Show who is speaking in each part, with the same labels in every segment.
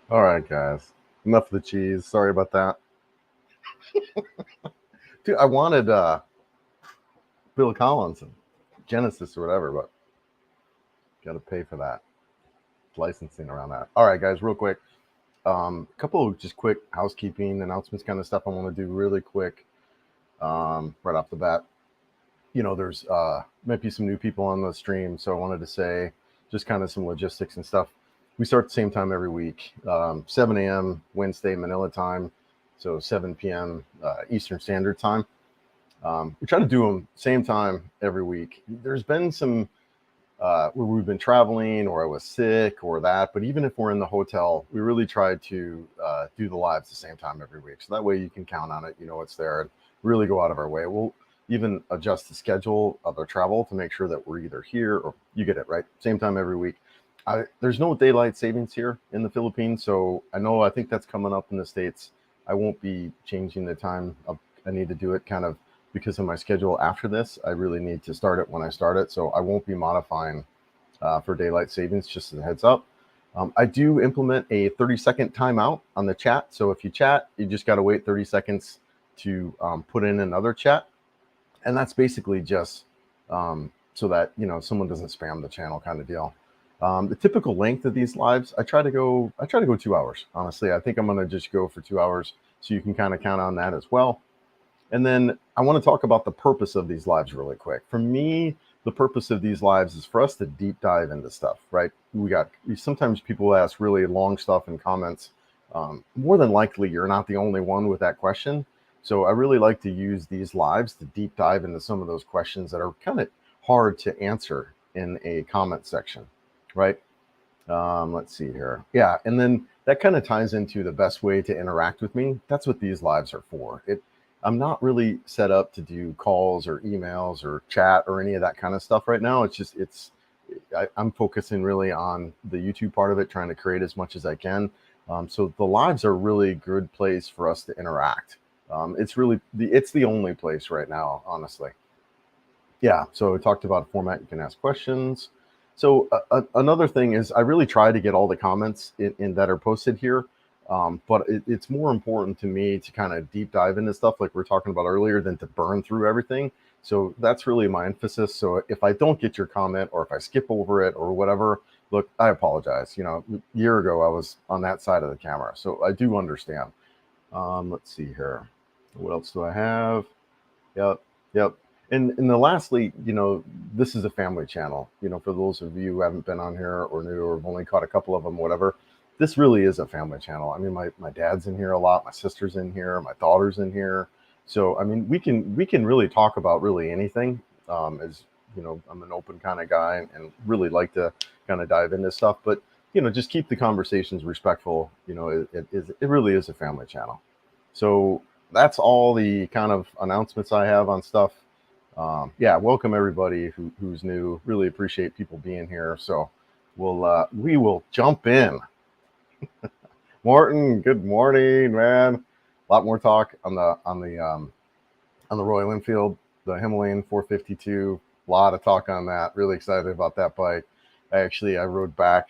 Speaker 1: All right, guys. Enough of the cheese. Sorry about that. Dude, I wanted Bill Collins and Genesis or whatever, but got to pay for that licensing around that. All right, guys, real quick. A couple of just quick housekeeping announcements, kind of stuff I want to do really quick right off the bat. There's might be some new people on the stream, so I wanted to say just kind of some logistics and stuff. We start at the same time every week, 7 a.m. Wednesday Manila time, so 7 p.m. Eastern Standard Time. We try to do them same time every week. There's been some where we've been traveling or I was sick or that, but even if we're in the hotel, we really try to do the lives the same time every week. So that way you can count on it, it's there, and really go out of our way. We'll even adjust the schedule of our travel to make sure that we're either here or you get it right, same time every week. There's no daylight savings here in the Philippines, so I think that's coming up in the States. I won't be changing the time. I need to do it kind of because of my schedule after this. I really need to start it when I start it, so I won't be modifying for daylight savings, just as a heads up. I do implement a 30-second timeout on the chat, so if you chat, you just got to wait 30 seconds to put in another chat, and that's basically just so that someone doesn't spam the channel, kind of deal. The typical length of these lives, I try to go 2 hours. Honestly, I think I'm going to just go for 2 hours, so you can kind of count on that as well. And then I want to talk about the purpose of these lives really quick. For me, the purpose of these lives is for us to deep dive into stuff, right? Sometimes people ask really long stuff in comments. More than likely, you're not the only one with that question. So I really like to use these lives to deep dive into some of those questions that are kind of hard to answer in a comment section, right? Let's see here. Yeah, and then that kind of ties into the best way to interact with me. That's what these lives are for. I'm not really set up to do calls or emails or chat or any of that kind of stuff right now. I'm focusing really on the YouTube part of it, trying to create as much as I can. So the lives are really good place for us to interact. It's the only place right now, honestly. Yeah, so we talked about a format you can ask questions. So another thing is I really try to get all the comments in that are posted here, but it's more important to me to kind of deep dive into stuff like we are talking about earlier than to burn through everything. So that's really my emphasis. So if I don't get your comment or if I skip over it or whatever, look, I apologize. A year ago I was on that side of the camera, so I do understand. Let's see here. What else do I have? Yep, yep. And then lastly, this is a family channel. For those of you who haven't been on here or new or have only caught a couple of them, whatever, this really is a family channel. I mean, my dad's in here a lot, my sister's in here, my daughter's in here. So I mean, we can really talk about really anything. As I'm an open kind of guy and really like to kind of dive into stuff, but just keep the conversations respectful. It really is a family channel. So that's all the kind of announcements I have on stuff. Yeah, welcome everybody who's new. Really appreciate people being here. So we will jump in. Morton, good morning, man. A lot more talk on the Royal Enfield, the Himalayan 452. A lot of talk on that. Really excited about that bike. I rode back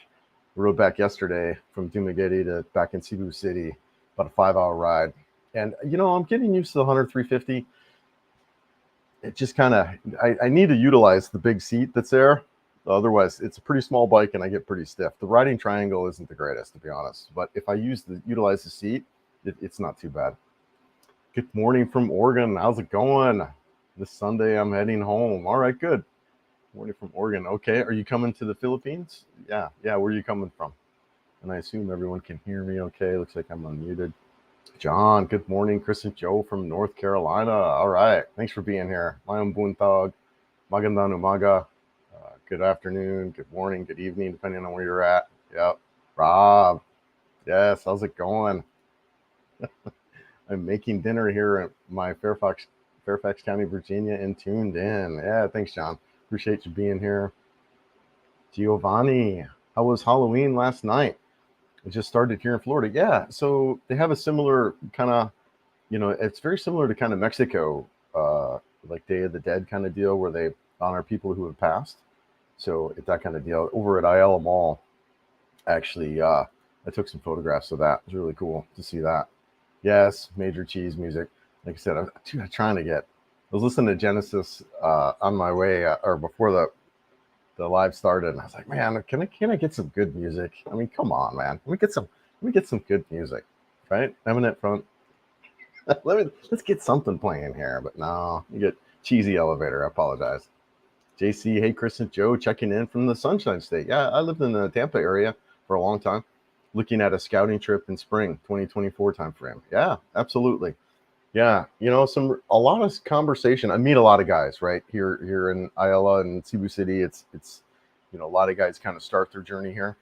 Speaker 1: yesterday from Dumaguete to back in Cebu City, about a 5-hour ride. And I'm getting used to the 100 350. It just kind of I need to utilize the big seat that's there. Otherwise, it's a pretty small bike and I get pretty stiff. The riding triangle isn't the greatest, to be honest. But if I utilize the seat, it's not too bad. Good morning from Oregon. How's it going? This Sunday, I'm heading home. All right, good. Morning from Oregon. Okay, are you coming to the Philippines? Yeah. Where are you coming from? And I assume everyone can hear me okay. Looks like I'm unmuted. John, good morning. Chris and Joe from North Carolina. All right, thanks for being here. Mayong buntag, magandang umaga. Good afternoon, good morning, good evening, depending on where you're at. Yep. Rob, yes, how's it going? I'm making dinner here at my Fairfax County, Virginia, and tuned in. Yeah, thanks, John. Appreciate you being here. Giovanni, how was Halloween last night? It just started here in Florida. Yeah, so they have a similar kind of, it's very similar to kind of Mexico, like Day of the Dead kind of deal where they honor people who have passed. So it's that kind of deal. Over at Ayala Mall, actually, I took some photographs of that. It was really cool to see that. Yes, Major Cheese music. Like I said, I'm trying to get. I was listening to Genesis on my way or before the live started, and I was like, man, can I get some good music? I mean, come on, man. Let me get some good music, right? Eminent Front. Let's get something playing here. But no, you get cheesy elevator. I apologize. JC, hey, Chris and Joe, checking in from the Sunshine State. Yeah, I lived in the Tampa area for a long time, looking at a scouting trip in spring 2024 timeframe. Yeah, absolutely. Yeah, a lot of conversation. I meet a lot of guys right here in Ayala and Cebu City. It's a lot of guys kind of start their journey here,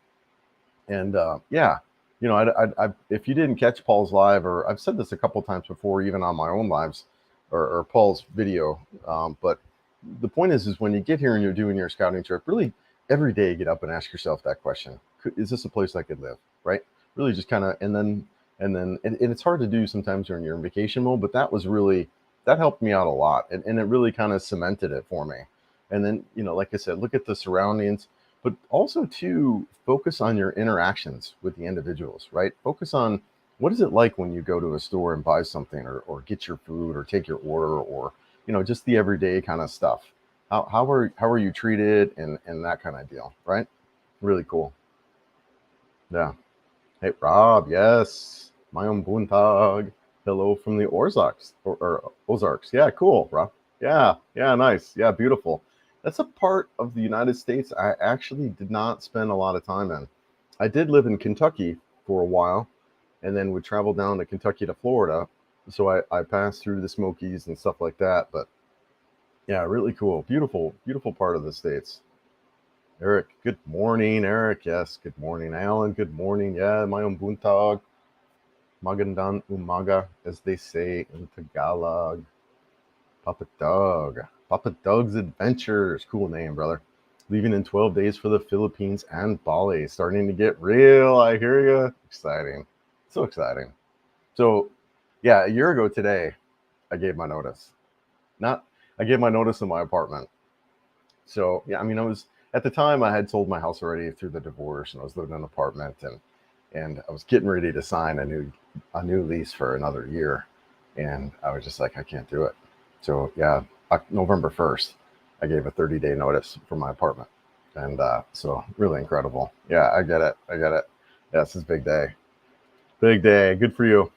Speaker 1: and yeah, if you didn't catch Paul's live, or I've said this a couple times before, even on my own lives, or Paul's video, but the point is when you get here and you're doing your scouting trip, really every day get up and ask yourself that question: is this a place I could live? Right? Really, just kind of, and it's hard to do sometimes when you're in vacation mode, but that helped me out a lot, and it really kind of cemented it for me. And then, like I said, look at the surroundings, but also to focus on your interactions with the individuals, right? Focus on what is it like when you go to a store and buy something, or get your food, or take your order, or just the everyday kind of stuff. How are you treated, and that kind of deal, right? Really cool. Yeah. Hey, Rob. Yes, my own Buntag. Hello from the Ozarks, or Ozarks. Yeah, cool, Rob. Yeah, yeah, nice. Yeah, beautiful. That's a part of the United States I actually did not spend a lot of time in. I did live in Kentucky for a while, and then would travel down to Kentucky to Florida. So I passed through the Smokies and stuff like that. But yeah, really cool. Beautiful, beautiful part of the States. Eric, good morning, Eric. Yes, good morning, Alan. Good morning. Yeah, my own Buntag. Magandang umaga, as they say in Tagalog. Papa Doug. Papa Doug's Adventures. Cool name, brother. Leaving in 12 days for the Philippines and Bali. Starting to get real. I hear you. Exciting. So exciting. So, yeah, a year ago today, I gave my notice. I gave my notice in my apartment. So, yeah, I mean, at the time, I had sold my house already through the divorce, and I was living in an apartment, and I was getting ready to sign a new lease for another year, and I was just like, I can't do it. So yeah, November 1st, I gave a 30-day notice for my apartment, and so really incredible. Yeah, I get it. Yeah, this is a big day. Big day. Good for you.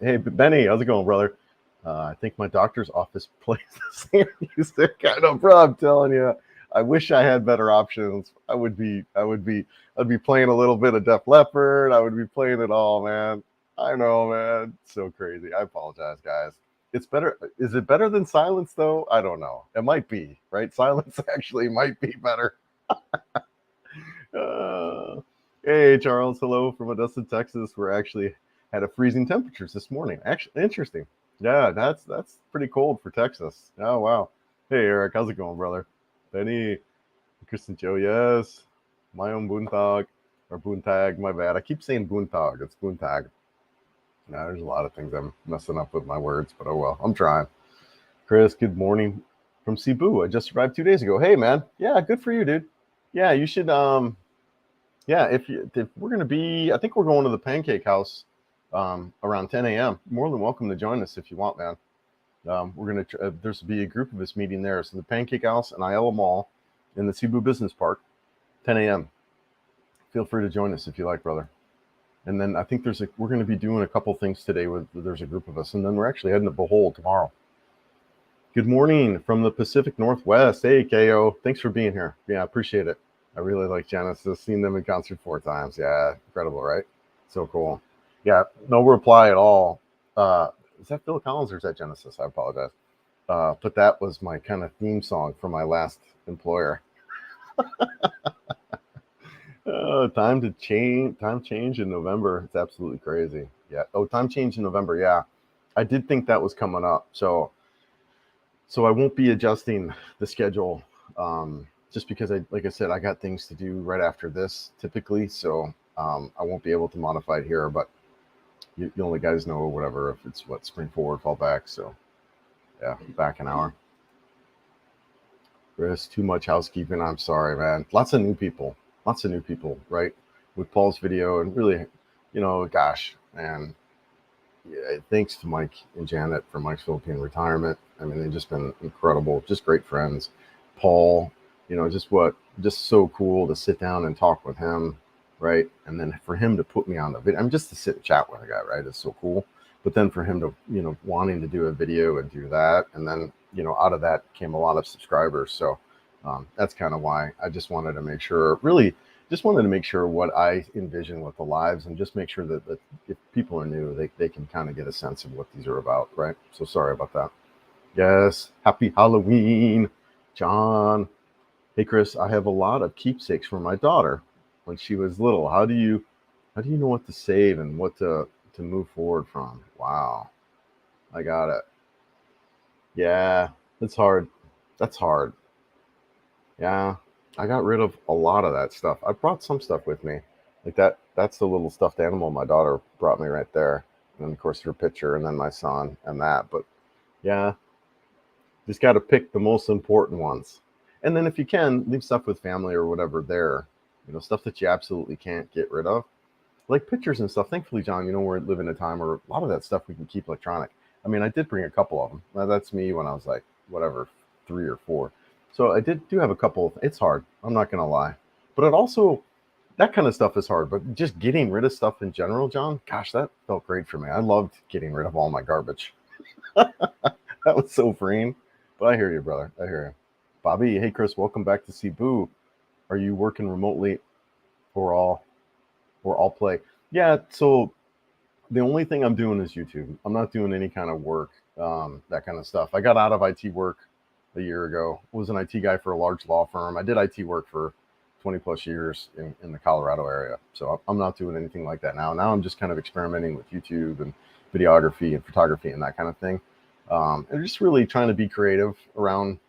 Speaker 1: Hey, Benny, how's it going, brother? I think my doctor's office plays the same music. I know, bro. I'm telling you, I wish I had better options. I'd be playing a little bit of Def Leppard. I would be playing it all, man. I know, man. So crazy. I apologize, guys. It's better. Is it better than silence, though? I don't know. It might be, right? Silence actually might be better. Hey, Charles. Hello from Odessa, Texas. We're actually had a freezing temperatures this morning. Actually, interesting. Yeah, that's pretty cold for Texas. Oh, wow. Hey, Eric. How's it going, brother? Benny, Chris and Joe, yes. My own Buntag, or Buntag, my bad. I keep saying Buntag. It's Buntag. Now, there's a lot of things I'm messing up with my words, but oh well. I'm trying. Chris, good morning from Cebu. I just arrived 2 days ago. Hey, man. Yeah, good for you, dude. Yeah, you should. Yeah, if we're gonna be, I think we're going to the Pancake House around 10 a.m. More than welcome to join us if you want, man. We're gonna there's be a group of us meeting there. So the Pancake House and Ayala Mall in the Cebu Business Park, 10 a.m. Feel free to join us if you like, brother. And then I think we're going to be doing a couple things today there's a group of us, and then we're actually heading to Bohol tomorrow. Good morning from the Pacific Northwest. Hey, KO. Thanks for being here. Yeah, I appreciate it. I really like Genesis. Seen them in concert 4 times. Yeah, incredible, right? So cool. Yeah, no reply at all. Is that Phil Collins or is that Genesis? I apologize. But that was my kind of theme song for my last employer. Time change in November. It's absolutely crazy. Yeah. Oh, time change in November. Yeah. I did think that was coming up. So I won't be adjusting the schedule just because like I said, I got things to do right after this typically. So I won't be able to modify it here, but you only guys know whatever, if it's spring forward, fall back. So yeah, back an hour. Chris, too much housekeeping. I'm sorry, man. Lots of new people, right? with Paul's video, and really, gosh, man, yeah, thanks to Mike and Janet for Mike's Philippine Retirement. I mean, they've just been incredible, just great friends. Paul, just so cool to sit down and talk with him, right? And then for him to put me on the video, I mean, just to sit and chat with a guy, right? It's so cool. But then for him to, wanting to do a video and do that, and then, out of that came a lot of subscribers. So that's kind of why I just wanted to make sure, really, just wanted to make sure what I envision with the lives, and just make sure that if people are new, they can kind of get a sense of what these are about, right? So sorry about that. Yes, happy Halloween, John. Hey Chris, I have a lot of keepsakes for my daughter when she was little. How do you know what to save and what to move forward from? Wow, I got it. Yeah, it's hard. That's hard. Yeah, I got rid of a lot of that stuff. I brought some stuff with me, like that. That's the little stuffed animal my daughter brought me right there, and then of course her picture, and then my son, and that. But yeah, just got to pick the most important ones, and then if you can, leave stuff with family or whatever there. Stuff that you absolutely can't get rid of, like pictures and stuff. Thankfully, John, we live in a time where a lot of that stuff we can keep electronic. I mean, I did bring a couple of them. Now, that's me when I was like, whatever, 3 or 4. So I do have a couple. It's hard. I'm not going to lie. But it also, that kind of stuff is hard. But just getting rid of stuff in general, John, gosh, that felt great for me. I loved getting rid of all my garbage. That was so freeing. But I hear you, brother. I hear you. Bobby, hey, Chris, welcome back to Cebu. Are you working remotely or all play? Yeah, so the only thing I'm doing is YouTube. I'm not doing any kind of work, that kind of stuff. I got out of IT work a year ago. I was an IT guy for a large law firm. I did IT work for 20 plus years in the Colorado area. So I'm not doing anything like that now. Now I'm just kind of experimenting with YouTube and videography and photography and that kind of thing. And just really trying to be creative around,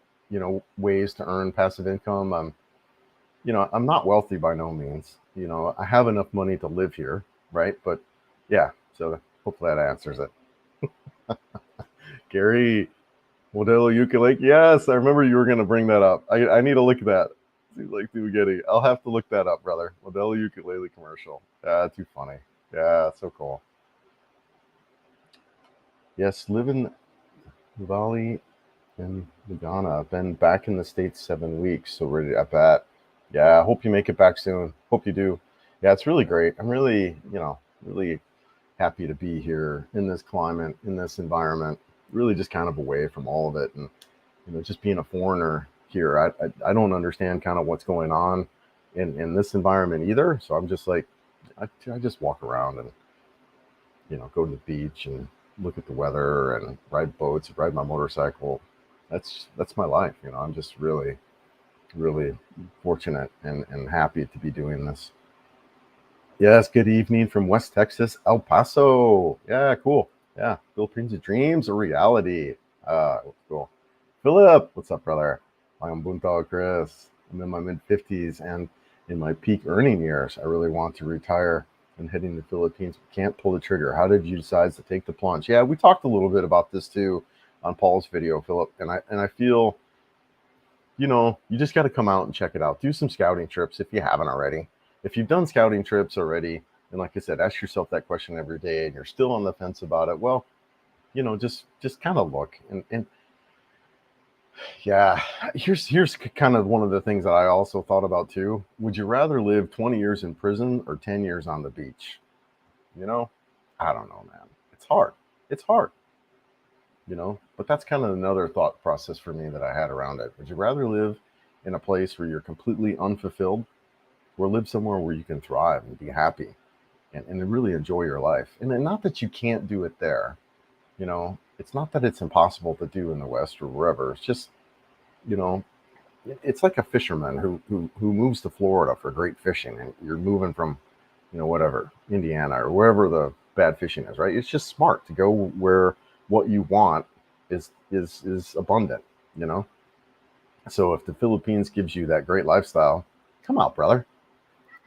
Speaker 1: ways to earn passive income. I'm not wealthy by no means. I have enough money to live here, right? But yeah, so hopefully that answers it. Gary, Modelo ukulele. Yes, I remember you were going to bring that up. I need to look at that. Seems like too getty. I'll have to look that up, brother. Modelo ukulele commercial. Yeah, too funny. Yeah, so cool. Yes, live in the Valley in Laguna. I've been back in the States 7 weeks, so ready at that. Yeah, I hope you make it back soon. Hope you do. Yeah, it's really great. I'm really, really happy to be here in this climate, in this environment, really just kind of away from all of it. And, just being a foreigner here, I don't understand kind of what's going on in this environment either. So I'm just like, I just walk around and, go to the beach and look at the weather and ride boats, ride my motorcycle. That's my life. I'm just really, really fortunate and happy to be doing this. Yes, good evening from West Texas, El Paso. Yeah, cool. Yeah, Philippines of dreams or reality. Cool. Philip, what's up, brother? I'm Buntao Chris. I'm in my mid-50s and in my peak earning years. I really want to retire and heading to the Philippines. Can't pull the trigger. How did you decide to take the plunge? Yeah, we talked a little bit about this too on Paul's video, Philip. And I feel, you just got to come out and check it out. Do some scouting trips if you haven't already. If you've done scouting trips already, and like I said, ask yourself that question every day and you're still on the fence about it, well, just kind of look. And yeah, here's kind of one of the things that I also thought about too. Would you rather live 20 years in prison or 10 years on the beach? You know, I don't know, man. It's hard. It's hard, but that's kind of another thought process for me that I had around it. Would you rather live in a place where you're completely unfulfilled, or live somewhere where you can thrive and be happy and really enjoy your life? And then not that you can't do it there, it's not that it's impossible to do in the West or wherever. It's just, you know, it's like a fisherman who moves to Florida for great fishing, and you're moving from, whatever, Indiana or wherever the bad fishing is, right? It's just smart to go where what you want is abundant, you know. So if the Philippines gives you that great lifestyle, come out, brother.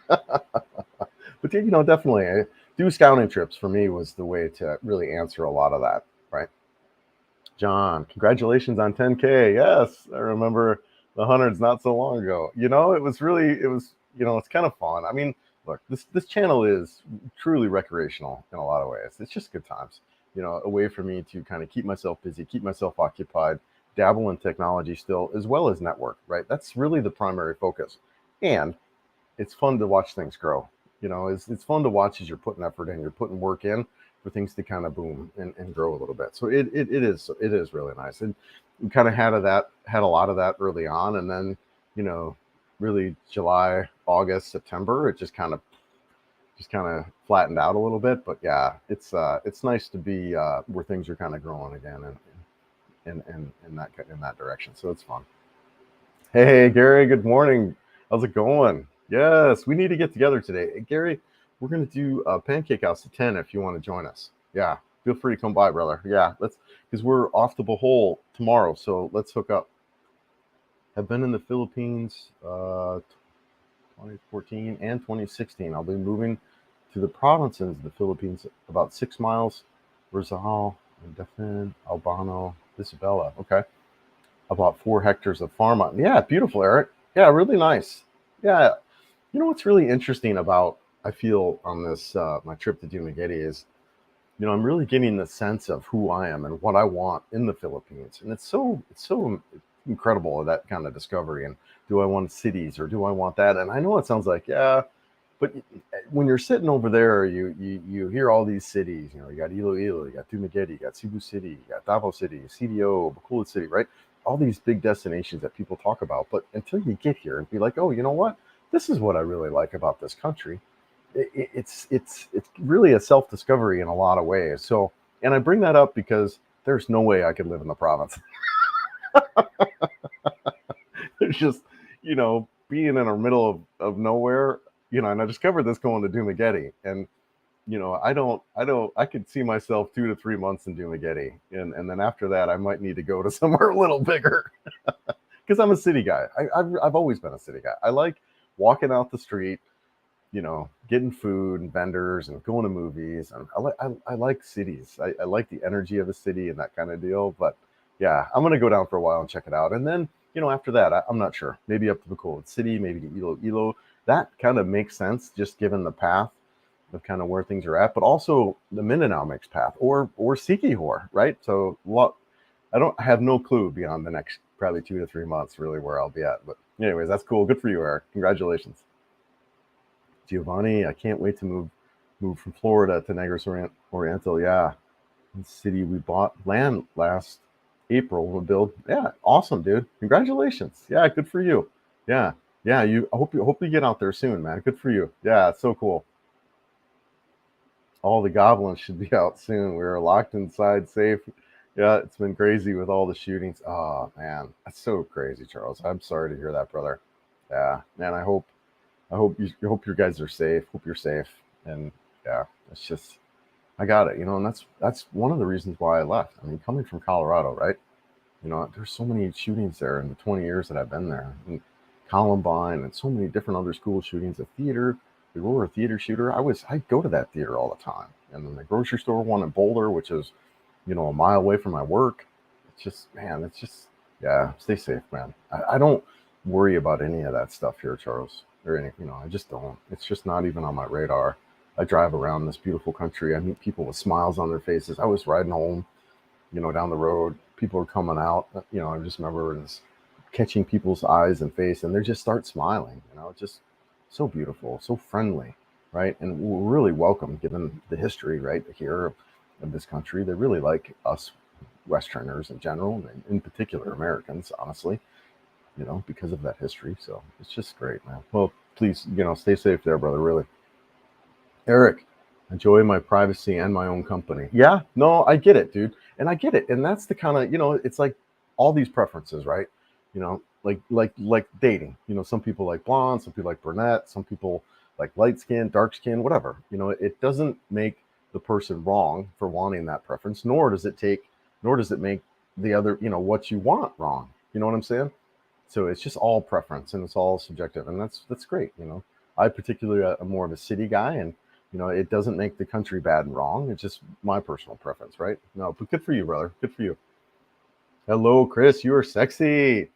Speaker 1: But definitely do scouting trips for me was the way to really answer a lot of that, right? John, congratulations on 10K. Yes, I remember the hundreds not so long ago. It was it's kind of fun. I mean, look, this channel is truly recreational in a lot of ways. It's just good times, a way for me to kind of keep myself busy, keep myself occupied, dabble in technology still, as well as network, right? That's really the primary focus. And it's fun to watch things grow. It's fun to watch as you're putting effort in, you're putting work in for things to kind of boom and grow a little bit. So it is really nice. And we kind of had a lot of that early on, and then really July, August, September, it just kind of flattened out a little bit. But yeah, it's nice to be where things are kind of growing again and in that direction. So it's fun. Hey Gary, good morning. How's it going? Yes, we need to get together today. Hey, Gary, we're gonna do a pancake house at 10 if you want to join us. Yeah, feel free to come by, brother. Yeah, let's, because we're off to Bohol tomorrow, so let's hook up. I've been in the Philippines 2014 and 2016. I'll be moving to the provinces of the Philippines, about 6 miles, Rizal, Dauphin, Albano, Isabela. Okay. About 4 hectares of farm. Yeah, beautiful, Eric. Yeah, really nice. Yeah. What's really interesting about, I feel, on this my trip to Dumaguete is, I'm really getting the sense of who I am and what I want in the Philippines. And it's so incredible, that kind of discovery. And do I want cities or do I want that? And I know it sounds like, yeah, but when you're sitting over there, you hear all these cities. You got Iloilo, you got Dumaguete, you got Cebu City, you got Davao City, CDO, Bacolod City, right? All these big destinations that people talk about. But until you get here and be like, oh, you know what? This is what I really like about this country. It's really a self-discovery in a lot of ways. So, and I bring that up because there's no way I could live in the province. There's just, being in the middle of nowhere, and I discovered this going to Dumaguete, and I could see myself 2 to 3 months in Dumaguete, and then after that I might need to go to somewhere a little bigger because I'm a city guy. I've always been a city guy. I like walking out the street, getting food and vendors and going to movies, and I like cities. I like the energy of a city and that kind of deal. But yeah, I'm gonna go down for a while and check it out, and then after that, I'm not sure. Maybe up to the Bacolod City, maybe to Iloilo. That kind of makes sense, just given the path of kind of where things are at, but also the Mindanao makes path, or Siquijor, right? So I don't have no clue beyond the next probably 2 to 3 months really where I'll be at. But anyways, that's cool. Good for you, Eric. Congratulations. Giovanni, I can't wait to move from Florida to Negros Oriental. Yeah, city we bought land last April. We'll build. Yeah, awesome, dude. Congratulations. Yeah, good for you. Yeah, yeah. I hope you get out there soon, man. Good for you. Yeah, it's so cool. All the goblins should be out soon. We're locked inside, safe. Yeah, it's been crazy with all the shootings. Oh man, that's so crazy, Charles. I'm sorry to hear that, brother. Yeah, man. I hope your guys are safe. Hope you're safe. And yeah, it's just, I got it, and that's one of the reasons why I left. I mean, coming from Colorado, right? There's so many shootings there in the 20 years that I've been there, and Columbine, and so many different other school shootings. The theater, we were a theater shooter. I'd go to that theater all the time, and then the grocery store one in Boulder, which is, a mile away from my work. It's just, man, yeah. Stay safe, man. I don't worry about any of that stuff here, Charles, or any, I just don't. It's just not even on my radar. I drive around this beautiful country. I meet people with smiles on their faces. I was riding home, down the road. People are coming out. I just remember just catching people's eyes and face, and they just start smiling. Just so beautiful, so friendly, right? And we're really welcome, given the history, right, here of this country. They really like us Westerners in general, and in particular Americans, honestly, because of that history. So it's just great, man. Well, please, stay safe there, brother. Really. Eric, enjoy my privacy and my own company. Yeah, no, I get it, dude. And I get it. And that's the kind of, it's like all these preferences, right? Like dating. Some people like blonde, some people like brunette, some people like light skin, dark skin, whatever. It doesn't make the person wrong for wanting that preference, nor does it make the other, what you want wrong. You know what I'm saying? So it's just all preference, and it's all subjective, and that's great. I particularly am more of a city guy, and it doesn't make the country bad and wrong. It's just my personal preference, right? No, but good for you, brother. Good for you. Hello, Chris. You are sexy.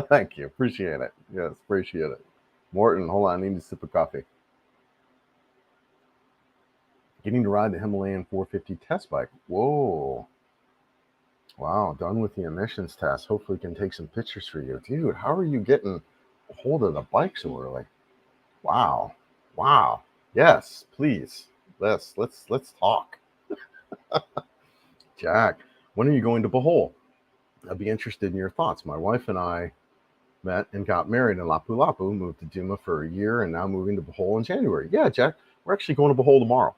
Speaker 1: Thank you. Appreciate it. Yes, appreciate it. Morton, hold on, I need a sip of coffee. Getting to ride the Himalayan 450 test bike. Whoa. Wow, done with the emissions test. Hopefully can take some pictures for you. Dude, how are you getting a hold of the bike so early? Wow. Wow. Yes, please. Let's talk. Jack, when are you going to Bohol? I'd be interested in your thoughts. My wife and I met and got married in Lapu-Lapu, moved to Duma for a year, and now moving to Bohol in January. Yeah, Jack, we're actually going to Bohol tomorrow.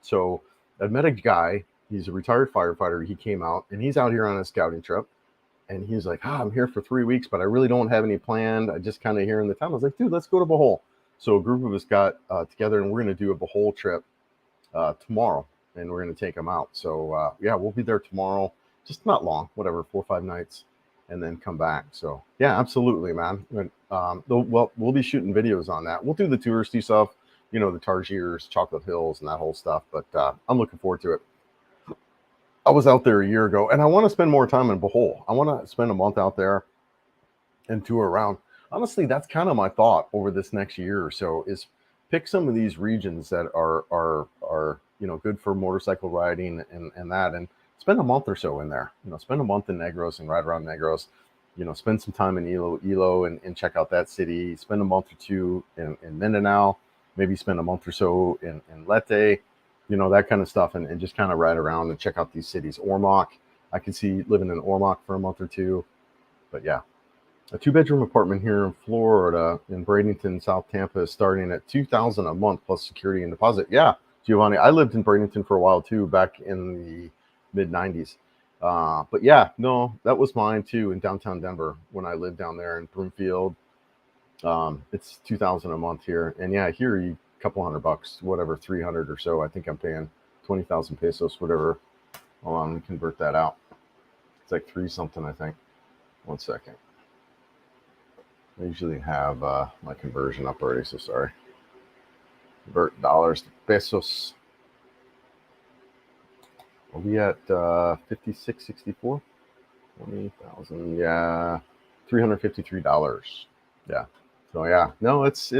Speaker 1: So I met a guy. He's a retired firefighter. He came out, and he's out here on a scouting trip. And he's like, I'm here for 3 weeks, but I really don't have any planned. I just kind of here in the town. I was like, dude, let's go to Bohol. So a group of us got together, and we're going to do a Bohol trip tomorrow, and we're going to take them out. So yeah, we'll be there tomorrow. Just not long, whatever, 4 or 5 nights, and then come back. So yeah, absolutely, man. Well, we'll be shooting videos on that. We'll do the touristy stuff, the Targiers, Chocolate Hills, and that whole stuff. But I'm looking forward to it. I was out there a year ago, and I want to spend more time in Bohol. I want to spend a month out there and tour around. Honestly, that's kind of my thought over this next year or so, is pick some of these regions that are good for motorcycle riding and that, and spend a month or so in there. Spend a month in Negros and ride around Negros. Spend some time in Ilo and check out that city. Spend a month or two in Mindanao. Maybe spend a month or so in Leyte. That kind of stuff, and just kind of ride around and check out these cities. Ormoc, I could see living in Ormoc for a month or two. But yeah, a 2-bedroom apartment here in Florida in Bradenton, South Tampa is starting at $2,000 a month plus security and deposit. Yeah, Giovanni, I lived in Bradenton for a while too, back in the mid 90s. But yeah, no, that was mine too in downtown Denver when I lived down there in Broomfield. It's $2,000 a month here, and yeah, here you couple $100, whatever, 300 or so. I think I'm paying 20,000 pesos, whatever. Hold on, let me convert that out. It's like 3 something, I think. 1 second. I usually have my conversion up already, so sorry. Convert dollars to pesos. Are we at 56.64? 20,000, yeah, $353. Yeah. So yeah, no, it's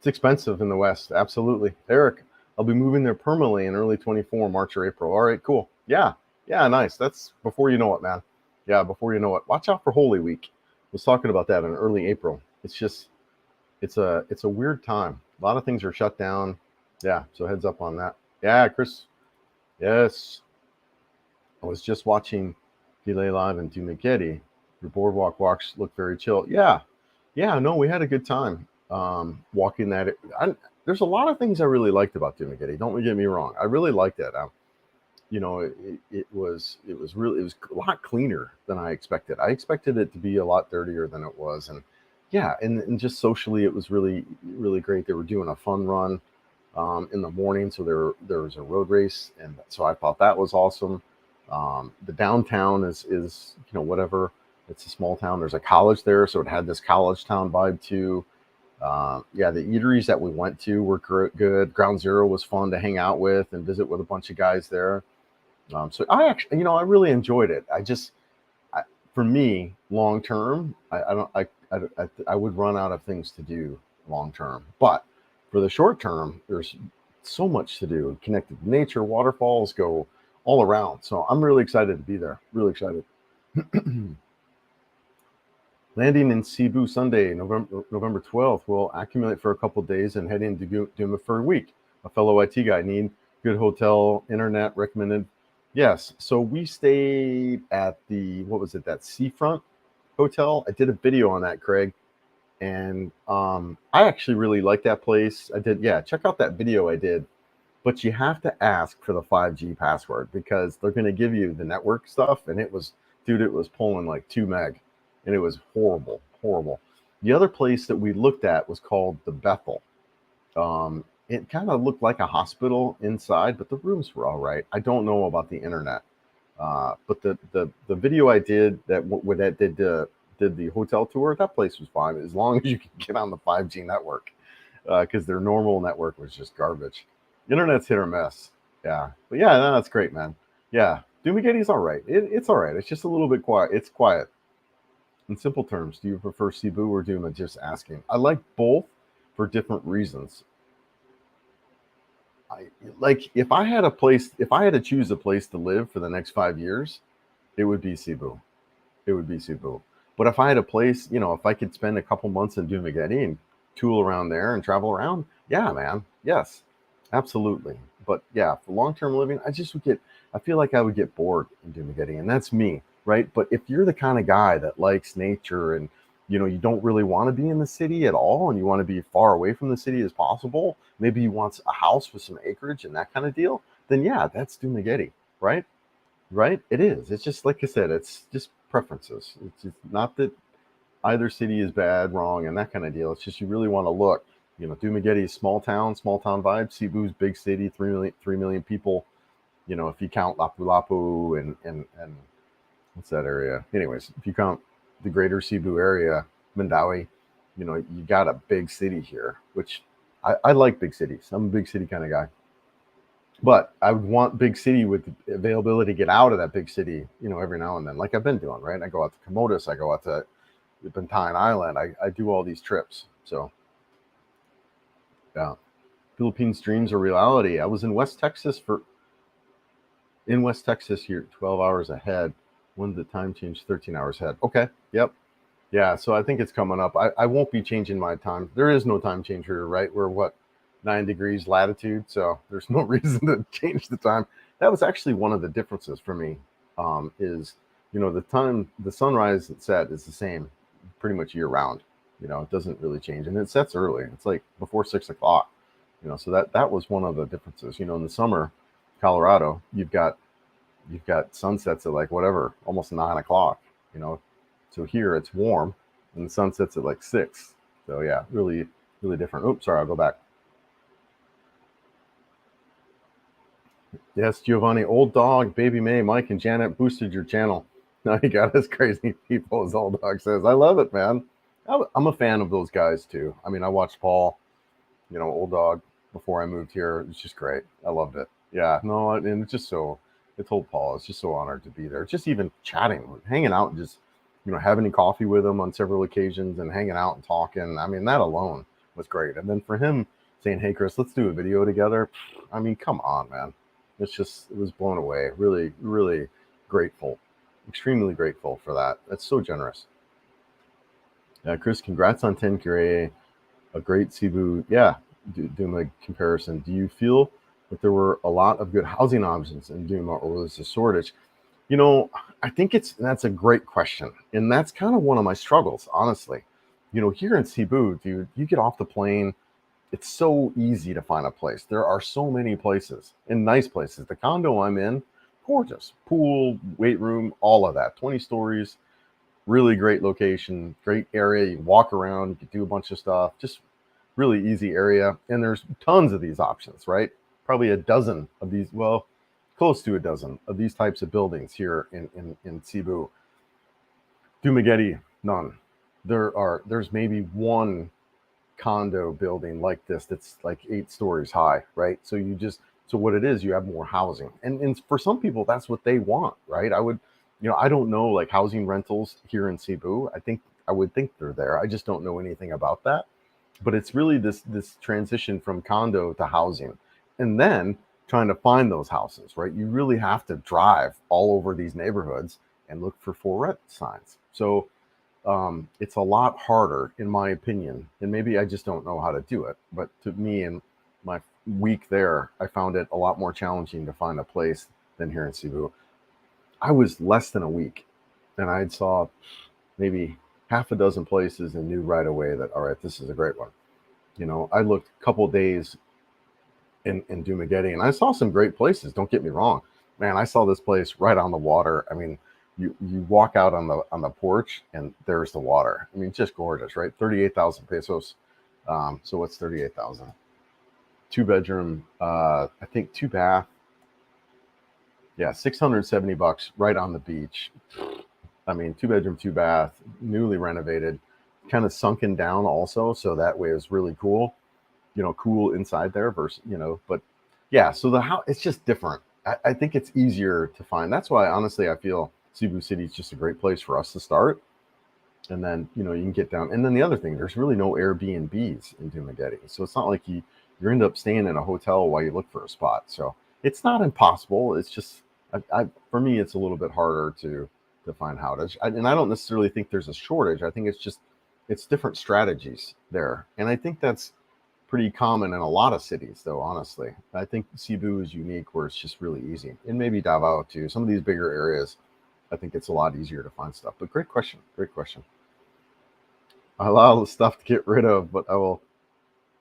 Speaker 1: expensive in the West. Absolutely. Eric, I'll be moving there permanently in early 24, March or April. All right, cool. Yeah, nice. That's before you know it, man. Yeah, before you know it. Watch out for Holy Week. I was talking about that in early April. It's a weird time. A lot of things are shut down. Yeah, so heads up on that. Yeah, Chris. Yes. I was just watching Delay Live in Dumaguete. Your boardwalk walks look very chill. Yeah, no, we had a good time. Walking that. There's a lot of things I really liked about Dumaguete. Don't get me wrong. I really liked it. It was a lot cleaner than I expected. I expected it to be a lot dirtier than it was. And yeah, and just socially, it was really, really great. They were doing a fun run in the morning. So there was a road race. And so I thought that was awesome. The downtown is whatever. It's a small town. There's a college there. So it had this college town vibe too. Yeah, the eateries that we went to were good. Ground Zero was fun to hang out with and visit with a bunch of guys there. So I actually, I really enjoyed it. For me, long term, I would run out of things to do long term. But for the short term, there's so much to do. Connected to nature, waterfalls, go all around. So I'm really excited to be there. Really excited. Landing in Cebu Sunday, November 12th. We'll accumulate for a couple of days and head into Duma for a week. A fellow IT guy, need good hotel, internet, recommended. Yes, so we stayed at that Seafront Hotel. I did a video on that, Craig, and I actually really like that place. I did, yeah, check out that video I did. But you have to ask for the 5G password because they're going to give you the network stuff, and it was pulling like 2 meg. And it was horrible. The other place that we looked at was called the Bethel. It kind of looked like a hospital inside, but the rooms were all right. I don't know about the internet, but the video I did that did the hotel tour, that place was fine as long as you can get on the 5G network, because their normal network was just garbage. Internet's hit or miss. Yeah, but yeah, no, that's great, man. Yeah, Dumaguete's all right. It's all right. It's just a little bit quiet. It's quiet. In simple terms, do you prefer Cebu or Duma? Just asking. I like both for different reasons. I like if I had a place, if I had to choose a place to live for the next 5 years, it would be Cebu. It would be Cebu. But if I had a place, if I could spend a couple months in Dumaguete and tool around there and travel around, yeah, man, yes, absolutely. But yeah, for long term living, I feel like I would get bored in Dumaguete, and that's me, right? But if you're the kind of guy that likes nature and you don't really want to be in the city at all, and you want to be far away from the city as possible, maybe you want a house with some acreage and that kind of deal, then yeah, that's Dumaguete, right? Right? It is. It's just like I said, it's just preferences. It's just not that either city is bad, wrong, and that kind of deal. It's just you really want to look. Dumaguete is small town vibe. Cebu's big city, 3 million people. If you count Lapu-Lapu and what's that area? Anyways, if you count the greater Cebu area, Mandawi, you got a big city here, which I like big cities. I'm a big city kind of guy. But I would want big city with the availability to get out of that big city, every now and then, like I've been doing, right? I go out to Comodos, I go out to Bantayan Island, I do all these trips. So, yeah, Philippines dreams are reality. I was in West Texas here, 12 hours ahead. When did the time change? 13 hours ahead. Okay, yep. Yeah, so I think it's coming up. I won't be changing my time. There is no time change here, right? We're what, 9 degrees latitude, so there's no reason to change the time. That was actually one of the differences for me. Is the time, the sunrise and set is the same, pretty much year round. It doesn't really change, and it sets early. It's like before 6 o'clock. So that was one of the differences. In the summer, Colorado, you've got sunsets at like whatever, almost 9 o'clock. You know, so here it's warm, and the sun sets at like 6. So yeah, really, really different. Oops, sorry, I'll go back. Yes, Giovanni, old dog, baby May, Mike, and Janet boosted your channel. Now you got us crazy people, as old dog says. I love it, man. I'm a fan of those guys too. I mean, I watched Paul, old dog before I moved here. It's just great. I loved it. Yeah, no, and it's just so. I told Paul, it's just so honored to be there. Just even chatting, hanging out, and just having coffee with him on several occasions and hanging out and talking. I mean, that alone was great. And then for him saying, "Hey, Chris, let's do a video together." I mean, come on, man. It was blown away. Really, really grateful, extremely grateful for that. That's so generous. Chris, congrats on 10K. A great Cebu. Yeah, doing a comparison. Do you feel that there were a lot of good housing options in Duma, or was a shortage? I think that's a great question, and that's kind of one of my struggles, honestly. Here in Cebu, dude, you get off the plane, it's so easy to find a place. There are so many places and nice places. The condo I'm in, gorgeous, pool, weight room, all of that. 20 stories, really great location, great area. You can walk around, you can do a bunch of stuff. Just really easy area, and there's tons of these options, right? Probably a dozen of these, well, close to a dozen of these types of buildings here in Cebu. Dumaguete, none. There's maybe one condo building like this that's like 8 stories high, right? So what it is, you have more housing, and for some people that's what they want, right? I don't know, like, housing rentals here in Cebu. I would think they're there. I just don't know anything about that. But it's really this transition from condo to housing, and then trying to find those houses, right? You really have to drive all over these neighborhoods and look for rent signs. So it's a lot harder, in my opinion, and maybe I just don't know how to do it. But to me, in my week there, I found it a lot more challenging to find a place than here in Cebu. I was less than a week, and I saw maybe half a dozen places and knew right away that, all right, this is a great one. I looked a couple days in Dumaguete, and I saw some great places. Don't get me wrong, man. I saw this place right on the water. I mean, you walk out on the porch, and there's the water. I mean, just gorgeous, right? 38,000 pesos. So what's 38,000? 2 bedroom, I think 2 bath. Yeah, $670 right on the beach. I mean, 2 bedroom, 2 bath, newly renovated, kind of sunken down also, so that way it was really cool. Cool inside there versus, but yeah, so the house, it's just different. I think it's easier to find. That's why, honestly, I feel Cebu City is just a great place for us to start. And then, you can get down. And then the other thing, there's really no Airbnbs in Dumaguete. So it's not like you end up staying in a hotel while you look for a spot. So it's not impossible. It's just, for me, it's a little bit harder to find housing. And I don't necessarily think there's a shortage. I think it's different strategies there. And I think that's pretty common in a lot of cities, though, honestly. I think Cebu is unique where it's just really easy. And maybe Davao too. Some of these bigger areas, I think it's a lot easier to find stuff. But great question. Great question. A lot of stuff to get rid of, but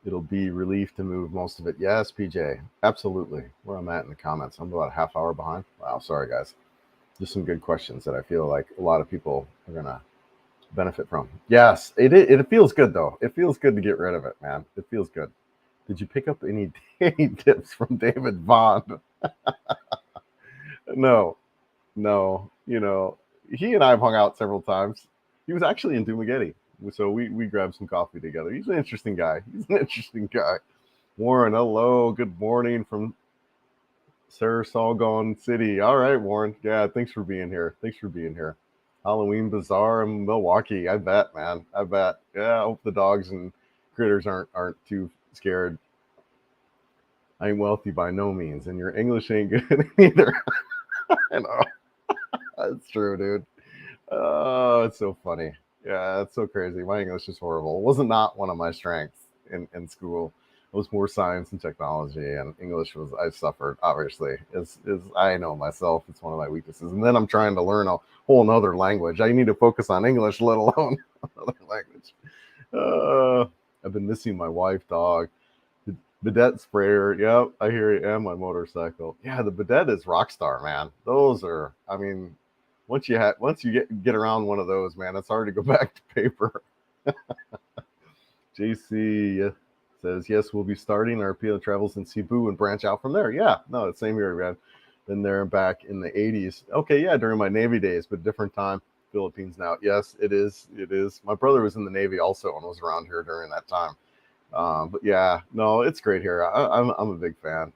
Speaker 1: it'll be relief to move most of it. Yes, PJ, absolutely. Where I'm at in the comments, I'm about a half hour behind. Wow, sorry guys. Just some good questions that I feel like a lot of people are gonna benefit from. Yes, it feels good though. It feels good to get rid of it, man. It feels good. Did you pick up any dating tips from David Vaughn? No. He and I have hung out several times. He was actually in Dumaguete, so we grabbed some coffee together. He's an interesting guy. Warren, hello, good morning from Sarasaugon City. All right, Warren. Yeah, thanks for being here. Halloween Bazaar in Milwaukee. I bet, man. I bet. Yeah, I hope the dogs and critters aren't too scared. I ain't wealthy by no means, and your English ain't good either. I know. That's true, dude. Oh, it's so funny. Yeah, it's so crazy. My English is horrible. It wasn't not one of my strengths in school. It was more science and technology, and English was I suffered, obviously. Is I know myself, it's one of my weaknesses. And then I'm trying to learn a whole nother language. I need to focus on English, let alone another language. I've been missing my wife, dog. Bidet sprayer. Yep, I hear you. And my motorcycle. Yeah, the bidet is Rockstar, man. Those are, I mean, once you get around one of those, man, it's hard to go back to paper. JC says, yes, we'll be starting our PO travels in Cebu and branch out from there. Yeah, no, it's same here, man. Been there back in the 80s. Okay, yeah, during my Navy days, but different time. Philippines now. Yes, it is. My brother was in the Navy also and was around here during that time. But yeah, no, it's great here. I'm a big fan.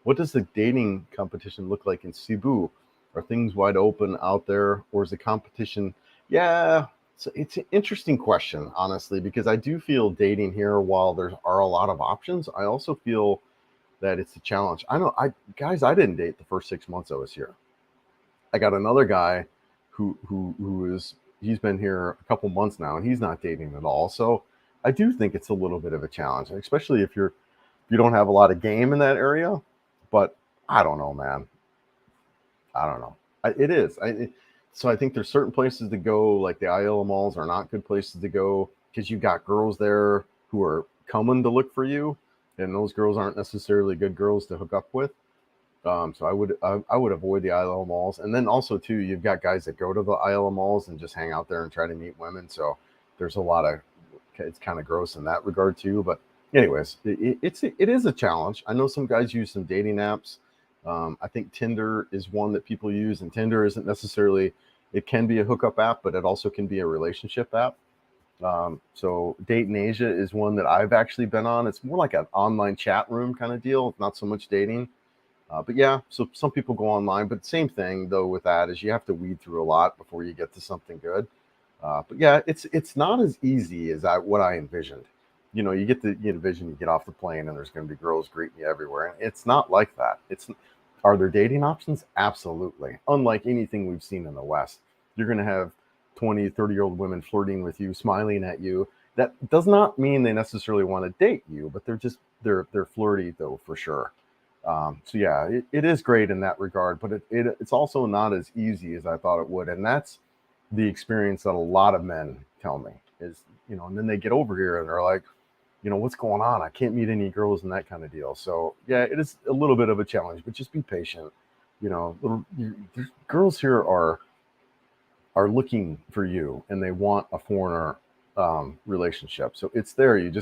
Speaker 1: What does the dating competition look like in Cebu? Are things wide open out there, or is the competition? Yeah, it's an interesting question, honestly, because I do feel dating here, while there are a lot of options, I also feel that it's a challenge. I know, I didn't date the first 6 months I was here. I got another guy he's been here a couple months now, and he's not dating at all. So I do think it's a little bit of a challenge, especially if you don't have a lot of game in that area. But I don't know, man. I don't know. It is. So I think there's certain places to go, like the Ayala malls are not good places to go because you got girls there who are coming to look for you, and those girls aren't necessarily good girls to hook up with. So I would avoid the Ayala malls, and then also too, you've got guys that go to the Ayala malls and just hang out there and try to meet women. So there's a lot of, it's kind of gross in that regard too. But anyways, it is a challenge. I know some guys use some dating apps. I think Tinder is one that people use, and Tinder isn't necessarily, it can be a hookup app, but it also can be a relationship app. So Date in Asia is one that I've actually been on. It's more like an online chat room kind of deal, not so much dating. But yeah, so some people go online, but same thing though with that is you have to weed through a lot before you get to something good. But yeah, it's not as easy as what I envisioned. You envision, you get off the plane and there's going to be girls greeting you everywhere. And it's not like that. Are there dating options? Absolutely. Unlike anything we've seen in the West, you're going to have 20, 30-year-old women flirting with you, smiling at you. That does not mean they necessarily want to date you, but they're flirty though, for sure. So yeah, it is great in that regard, but it's also not as easy as I thought it would. And that's the experience that a lot of men tell me is, and then they get over here and they're like, what's going on? I can't meet any girls and that kind of deal. So yeah, it is a little bit of a challenge, but just be patient. Girls here are looking for you and they want a foreigner relationship. So it's there. You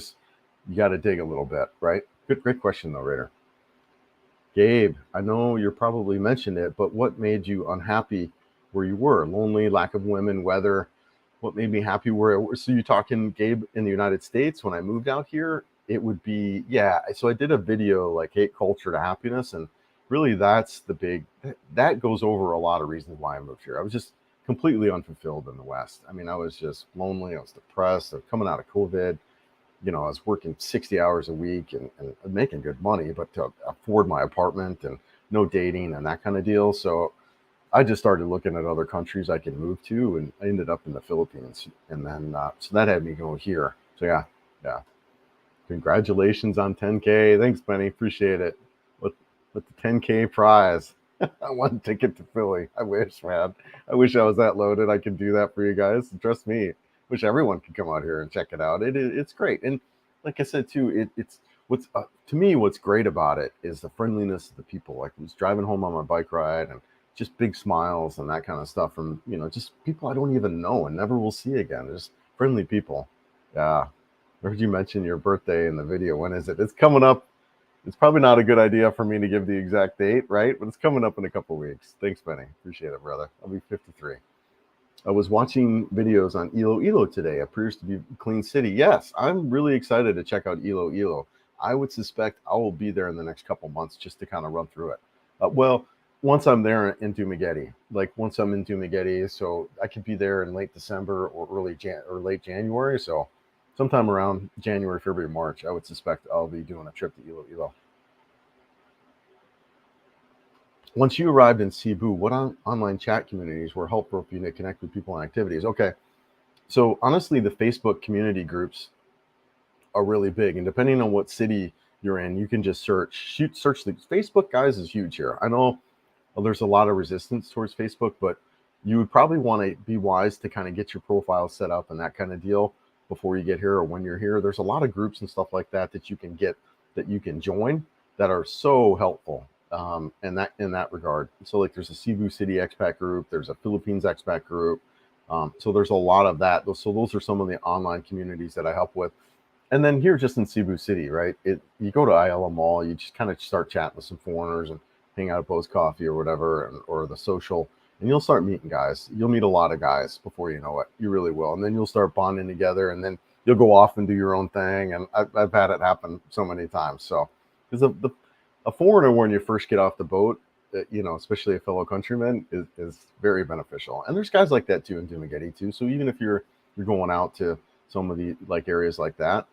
Speaker 1: got to dig a little bit, right? Great question though, Raider. Gabe, I know you probably mentioned it, but what made you unhappy where you were? Lonely, lack of women, weather. What made me happy where? So you're talking, Gabe, in the United States when I moved out here? It would be, yeah. So I did a video like hate culture to happiness, and really that's that goes over a lot of reasons why I moved here. I was just completely unfulfilled in the West. I mean, I was just lonely. I was depressed. I was coming out of COVID. You know, I was working 60 hours a week and making good money, but to afford my apartment and no dating and that kind of deal. So I just started looking at other countries I could move to, and I ended up in the Philippines. And then, so that had me go here. So yeah. Congratulations on 10K. Thanks, Benny. Appreciate it. With the 10K prize. One ticket to Philly. I wish, man. I wish I was that loaded. I could do that for you guys. Trust me. Wish everyone could come out here and check it out. It's great. And like I said too, it's what's to me what's great about it is the friendliness of the people. Like I was driving home on my bike ride and just big smiles and that kind of stuff from just people I don't even know and never will see again. Just friendly people. Yeah. I heard you mention your birthday in the video. When is it? It's coming up. It's probably not a good idea for me to give the exact date, right? But it's coming up in a couple weeks. Thanks, Benny. Appreciate it, brother. I'll be 53. I was watching videos on Iloilo today. Appears to be a clean city. Yes, I'm really excited to check out Iloilo. I would suspect I will be there in the next couple months just to kind of run through it. Well, once I'm there in Dumaguete, once I'm in Dumaguete, so I could be there in late December or late January. So sometime around January, February, March, I would suspect I'll be doing a trip to Iloilo. Once you arrived in Cebu, what online chat communities were helpful for you to connect with people and activities? Okay, so honestly, the Facebook community groups are really big, and depending on what city you're in, you can just search the Facebook. Guys, is huge here. I know there's a lot of resistance towards Facebook, but you would probably want to be wise to kind of get your profile set up and that kind of deal before you get here or when you're here. There's a lot of groups and stuff like that that you can join that are so helpful in that regard. So like there's a Cebu City expat group, there's a Philippines expat group. So there's a lot of that. So those are some of the online communities that I help with. And then here just in Cebu City, right? You go to Ayala Mall, you just kind of start chatting with some foreigners and hang out at Bo's Coffee or whatever, or the social, and you'll start meeting guys. You'll meet a lot of guys before you know it. You really will. And then you'll start bonding together, and then you'll go off and do your own thing. And I've had it happen so many times. So because a foreigner, when you first get off the boat, especially a fellow countryman, is very beneficial. And there's guys like that too in Dumaguete too. So even if you're going out to some of the areas like that,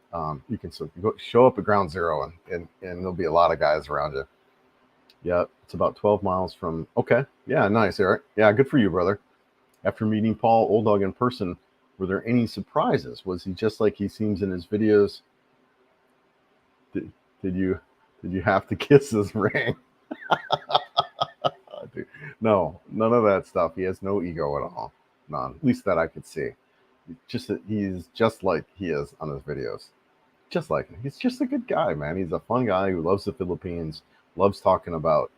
Speaker 1: you can show up at ground zero and there'll be a lot of guys around you. Yeah, it's about 12 miles from. Okay, yeah, nice, Eric. Yeah, good for you, brother. After meeting Paul Old Dog in person, were there any surprises? Was he just like he seems in his videos? Did you have to kiss his ring? Dude, no, none of that stuff. He has no ego at all. None, at least that I could see. He's just like he is on his videos. Just like him. He's just a good guy, man. He's a fun guy who loves the Philippines, loves talking about,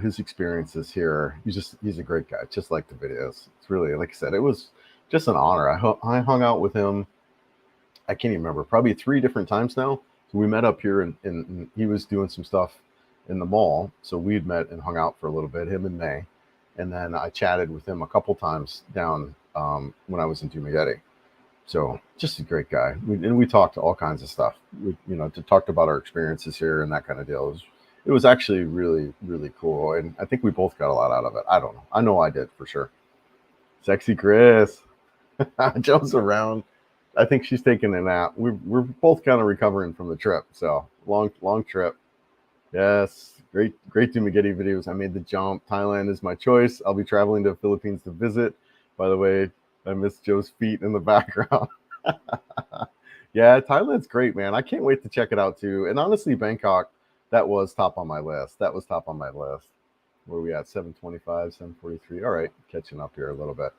Speaker 1: his experiences here. He's a great guy, just like the videos. It's really, like I said, it was just an honor. I hung out with him. I can't even remember, probably 3 different times now. So we met up here and he was doing some stuff in the mall. So we had met and hung out for a little bit, him and May. And then I chatted with him a couple times down when I was in Dumaguete. So just a great guy. We talked all kinds of stuff. We talked about our experiences here and that kind of deal. It was actually really, really cool. And I think we both got a lot out of it. I don't know. I know I did for sure. Sexy Chris. Joe's around. I think she's taking a nap. We're both kind of recovering from the trip. So long trip. Yes. Great Dumaguete videos. I made the jump. Thailand is my choice. I'll be traveling to the Philippines to visit. By the way, I miss Joe's feet in the background. Yeah, Thailand's great, man. I can't wait to check it out too. And honestly, Bangkok, that was top on my list. Where are we at? 725, 743. All right, catching up here a little bit.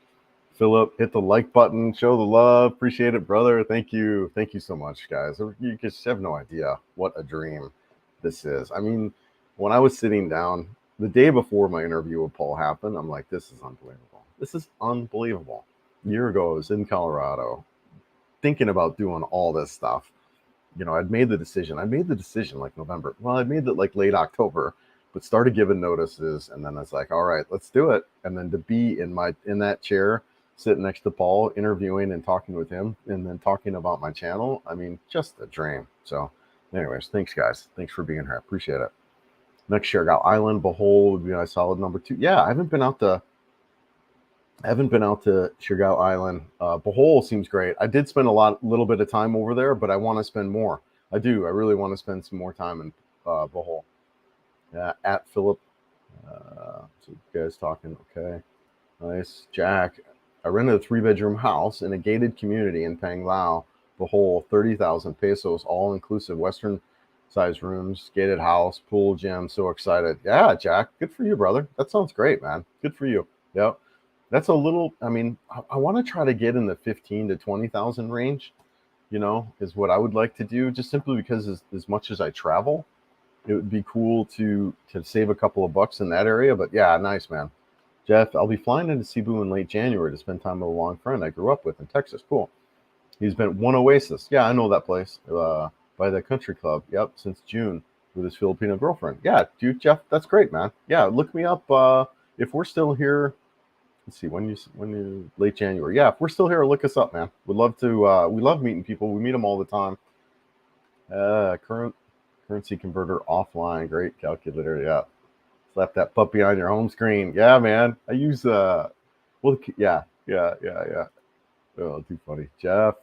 Speaker 1: Philip, hit the like button, show the love. Appreciate it, brother. Thank you so much, guys. You just have no idea what a dream this is. I mean, when I was sitting down the day before my interview with Paul happened, I'm like, this is unbelievable. A year ago, I was in Colorado thinking about doing all this stuff. I'd made the decision like November. Well, I'd made it like late October, but started giving notices. And then I was like, all right, let's do it. And then to be in that chair, sitting next to Paul, interviewing and talking with him, and then talking about my channel. I mean, just a dream. So anyways, thanks guys. Thanks for being here. I appreciate it. Next year, I got Island Behold would be my solid number 2. Yeah, I haven't been out to I haven't been out to Siargao Island. Bohol seems great. I did spend little bit of time over there, but I want to spend more. I do. I really want to spend some more time in Bohol. At Philip. So you guys talking? Okay, nice. Jack, I rented a 3-bedroom house in a gated community in Panglao. Bohol, 30,000 pesos, all inclusive. Western size rooms, gated house, pool, gym. So excited. Yeah, Jack, good for you, brother. That sounds great, man. Good for you. Yep. That's a little. I mean, I want to try to get in the 15 to 20,000 range. Is what I would like to do. Just simply because as much as I travel, it would be cool to save a couple of bucks in that area. But yeah, nice, man. Jeff, I'll be flying into Cebu in late January to spend time with a long friend I grew up with in Texas. Cool. He's been at One Oasis. Yeah, I know that place. By the country club. Yep, since June with his Filipino girlfriend. Yeah, dude, Jeff, that's great, man. Yeah, look me up if we're still here. Let's see when you late January. Yeah, if we're still here, look us up, man. Would love to. We love meeting people. We meet them all the time. Currency converter offline. Great calculator. Yeah, slap that puppy on your home screen. Yeah, man. I use yeah. Oh, too funny, Jeff.